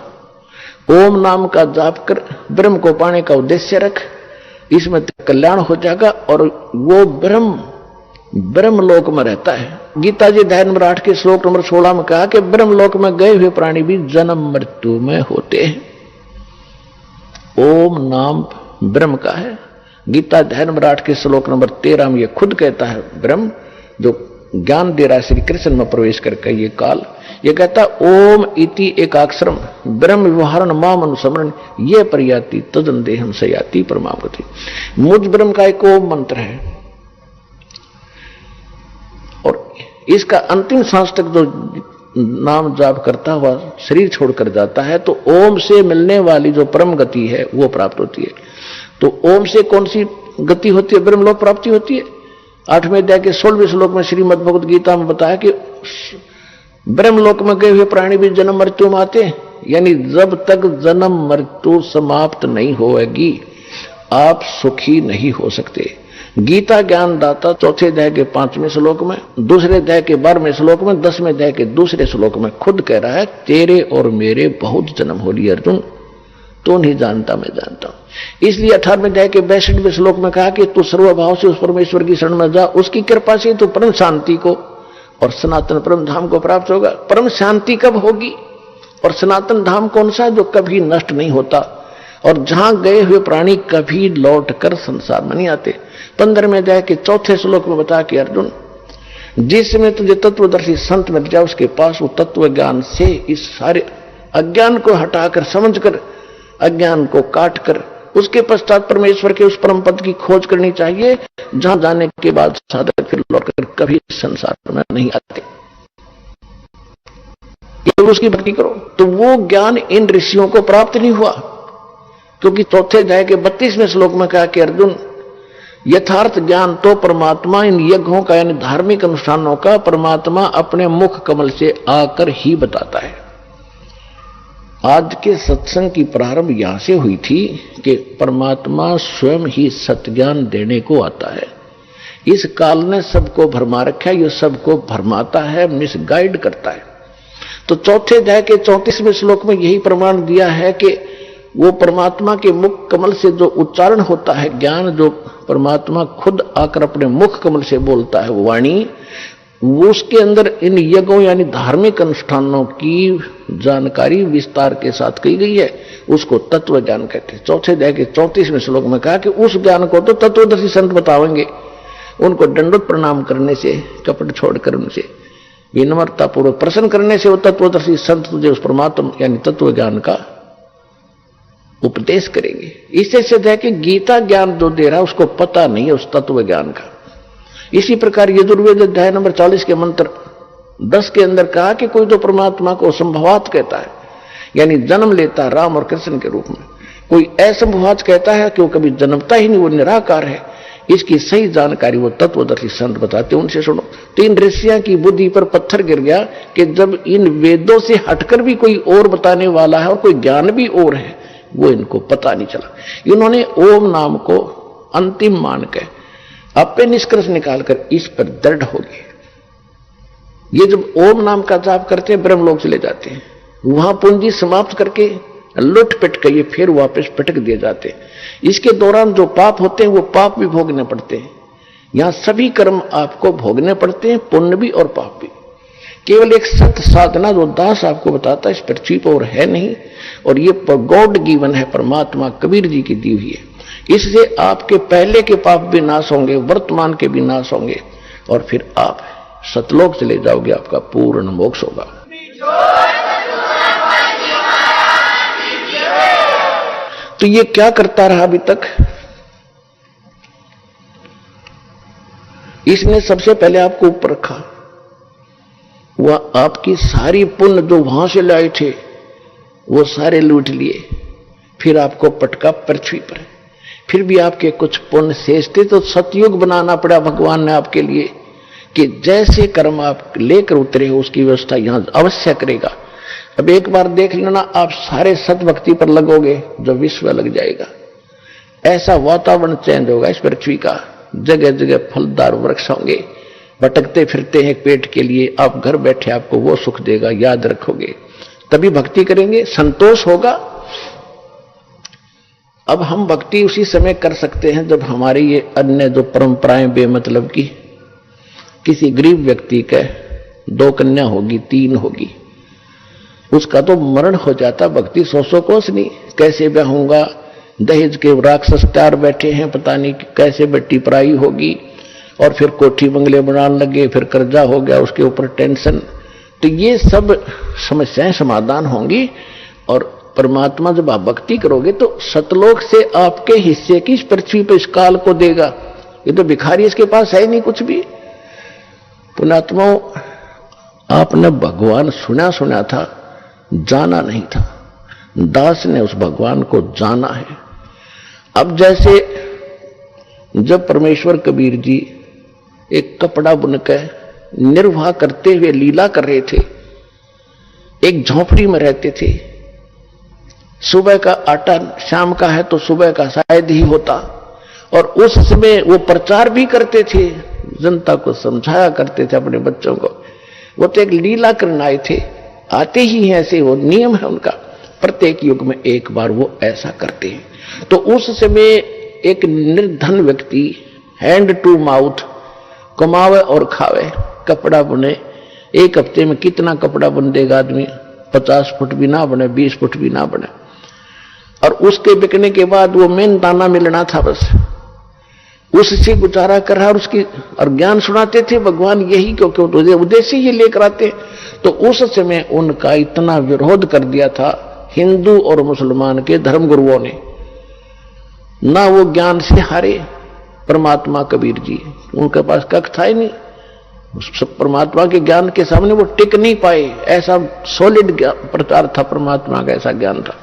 ओम नाम का जाप कर ब्रह्म को पाने का उद्देश्य रख, इसमें कल्याण हो जाएगा, और वो ब्रह्मलोक में रहता है। गीता जी अध्याय नंबर 8 के श्लोक नंबर 16 में कहा कि ब्रह्मलोक में गए हुए प्राणी भी जन्म मृत्यु में होते हैं। ओम नाम ब्रह्म का है। गीता अध्याय नंबर 8 के श्लोक नंबर 13 में ये खुद कहता है, ब्रह्म जो ज्ञान दे रहा है श्री कृष्ण में प्रवेश करके ये काल, ये कहता ओम इति एकाक्षरम ब्रह्म व्यवहारण माम अनुसमरण ये पर्याति तदन देहम सयाति परमागति। मुझ ब्रह्म का एक ओम मंत्र है, और इसका अंतिम सांस तक जो नाम जाप करता हुआ शरीर छोड़कर जाता है तो ओम से मिलने वाली जो परम गति है वो प्राप्त होती है। तो ओम से कौन सी गति होती है, ब्रह्मलोक प्राप्ति होती है। 8वें अध्याय के 16वें श्लोक में श्रीमद् भगवद गीता में बताया कि ब्रह्मलोक में गए हुए प्राणी भी जन्म मृत्यु में आते हैं, यानी जब तक जन्म मृत्यु समाप्त नहीं होगी आप सुखी नहीं हो सकते। गीता ज्ञान दाता 4थे अध्याय के 5वें श्लोक में, 2रे अध्याय के 12वें श्लोक में, 10वें अध्याय के 2रे श्लोक में खुद कह रहा है तेरे और मेरे बहुत जन्म हो लिए अर्जुन, तू नहीं जानता मैं जानता हूं। इसलिए 18वें अध्याय के 62वें श्लोक में कहा कि तू सर्वभाव से उस परमेश्वर की शरण में जा, उसकी कृपा से तू परम शांति को और सनातन परम धाम को प्राप्त होगा। परम शांति कब होगी और सनातन धाम कौन सा, जो कभी नष्ट नहीं होता और जहां गए हुए प्राणी कभी लौट कर संसार में नहीं आते। 15वें अध्याय के 4थे श्लोक में बता कि अर्जुन जिसमें तुझे तत्वदर्शी संत मिल जाए उसके पास वो तत्व ज्ञान से इस सारे अज्ञान को हटाकर समझकर अज्ञान को काट कर उसके पश्चात परमेश्वर के उस परम पद की खोज करनी चाहिए, जहां जाने के बाद साधक फिर लौटकर कभी संसार में नहीं आते। केवल उसकी भक्ति करो। तो वो ज्ञान इन ऋषियों को प्राप्त नहीं हुआ, क्योंकि 4थे अध्याय के 32वें श्लोक में कहा कि अर्जुन यथार्थ ज्ञान तो परमात्मा इन यज्ञों का यानी धार्मिक अनुष्ठानों का परमात्मा अपने मुख कमल से आकर ही बताता है। आज के सत्संग की प्रारंभ यहां से हुई थी कि परमात्मा स्वयं ही सत्ज्ञान देने को आता है। इस काल ने सबको भरमा रखा है, ये सबको भरमाता है, मिसगाइड करता है। तो 4थे अध्याय के 34वें श्लोक में यही प्रमाण दिया है कि वो परमात्मा के मुख कमल से जो उच्चारण होता है ज्ञान, जो परमात्मा खुद आकर अपने मुख कमल से बोलता है वो वाणी, वो उसके अंदर इन यज्ञों यानी धार्मिक अनुष्ठानों की जानकारी विस्तार के साथ की गई है उसको तत्व ज्ञान कहते हैं। चौथे अध्याय के 34वें श्लोक में कहा कि उस ज्ञान को तो तत्वदर्शी संत बतावेंगे। उनको दंडोत प्रणाम करने से, कपट छोड़कर उनसे विनम्रता पूर्वक प्रश्न करने से वो तत्वदर्शी संत तुझे उस परमात्मा यानी तत्व ज्ञान का उपदेश करेंगे। इससे सिद्ध है कि गीता ज्ञान जो दे रहा है उसको पता नहीं है उस तत्व ज्ञान का। इसी प्रकार यजुर्वेद अध्याय नंबर 40 के मंत्र 10 के अंदर कहा कि कोई तो परमात्मा को संभवात कहता है, यानी जन्म लेता है राम और कृष्ण के रूप में। कोई असंभवात कहता है कि वो कभी जन्मता ही नहीं, वो निराकार है। इसकी सही जानकारी वो तत्वदर्शी संत बताते हैं, उनसे सुनो। 3 ऋषियों की बुद्धि पर पत्थर गिर गया कि जब इन वेदों से हटकर भी कोई और बताने वाला है और कोई ज्ञान भी और है, वो इनको पता नहीं चला। इन्होंने ओम नाम को अंतिम मान के अपने निष्कर्ष निकालकर इस पर दृढ़ हो गए। ये जब ओम नाम का जाप करते हैं ब्रह्मलोक चले जाते हैं, वहां पूंजी समाप्त करके लुट पिट के ये फिर वापस पटक दिए जाते हैं। इसके दौरान जो पाप होते हैं वो पाप भी भोगने पड़ते हैं। यहां सभी कर्म आपको भोगने पड़ते हैं, पुण्य भी और पाप भी। केवल एक सत्य साधना जो दास आपको बताता है इस पृथ्वी पर और है नहीं, और ये गॉड गिवन है, परमात्मा कबीर जी की दी हुई है। इससे आपके पहले के पाप भी नाश होंगे, वर्तमान के भी नाश होंगे, और फिर आप सतलोक चले जाओगे, आपका पूर्ण मोक्ष होगा। तो ये क्या करता रहा अभी तक? इसने सबसे पहले आपको ऊपर रखा, वह आपकी सारी पुण्य जो वहां से लाए थे वो सारे लूट लिए, फिर आपको पटका पृथ्वी पर। फिर भी आपके कुछ पुण्य शेष थे तो सतयुग बनाना पड़ा भगवान ने आपके लिए कि जैसे कर्म आप लेकर उतरे हो उसकी व्यवस्था यहां अवश्य करेगा। अब एक बार देख लेना, आप सारे सतभक्ति पर लगोगे जो विश्व लग जाएगा। ऐसा वातावरण चेंज होगा इस पृथ्वी का, जगह जगह फलदार वृक्ष होंगे, भटकते फिरते हैं पेट के लिए, आप घर बैठे आपको वो सुख देगा, याद रखोगे, तभी भक्ति करेंगे, संतोष होगा। अब हम भक्ति उसी समय कर सकते हैं जब हमारी ये अन्य जो परंपराएं बेमतलब की, किसी गरीब व्यक्ति का 2 कन्या होगी, 3 होगी, उसका तो मरण हो जाता, भक्ति 100 कोस नहीं, कैसे ब्याहूंगा, दहेज के राक्षस 4 बैठे हैं, पता नहीं कैसे बेटी पराई होगी, और फिर कोठी बंगले बनाने लगे, फिर कर्जा हो गया, उसके ऊपर टेंशन। तो ये सब समस्याएं समाधान होंगी, और परमात्मा जब आप भक्ति करोगे तो सतलोक से आपके हिस्से की इस पृथ्वी पर इस काल को देगा। ये तो भिखारी, इसके पास है ही नहीं कुछ भी। पुण्यात्माओं, आपने भगवान सुना था, जाना नहीं था। दास ने उस भगवान को जाना है। अब जैसे जब परमेश्वर कबीर जी एक कपड़ा बुनकर निर्वाह करते हुए लीला कर रहे थे, एक झोपड़ी में रहते थे, सुबह का आटा शाम का है तो सुबह का शायद ही होता, और उस समय वो प्रचार भी करते थे, जनता को समझाया करते थे अपने बच्चों को। वो तो एक लीला करने आए थे, आते ही हैं, ऐसे वो नियम है उनका, प्रत्येक युग में एक बार वो ऐसा करते हैं। तो उस समय एक निर्धन व्यक्ति हैंड टू माउथ कमावे और खावे, कपड़ा बुने। एक हफ्ते में कितना कपड़ा बुन देगा आदमी? 50 फुट भी ना बने, 20 फुट भी ना बने, और उसके बिकने के बाद वो मेन दाना मिलना था, बस उससे गुजारा कर रहा, और उसकी और ज्ञान सुनाते थे भगवान यही, क्योंकि उद्देश्य ही लेकर आते। तो उस समय उनका इतना विरोध कर दिया था हिंदू और मुसलमान के धर्मगुरुओं ने, ना वो ज्ञान से हारे परमात्मा कबीर जी, उनके पास कख था ही नहीं, परमात्मा के ज्ञान के सामने वो टिक नहीं पाए। ऐसा सॉलिड प्रचार था परमात्मा का, ऐसा ज्ञान था।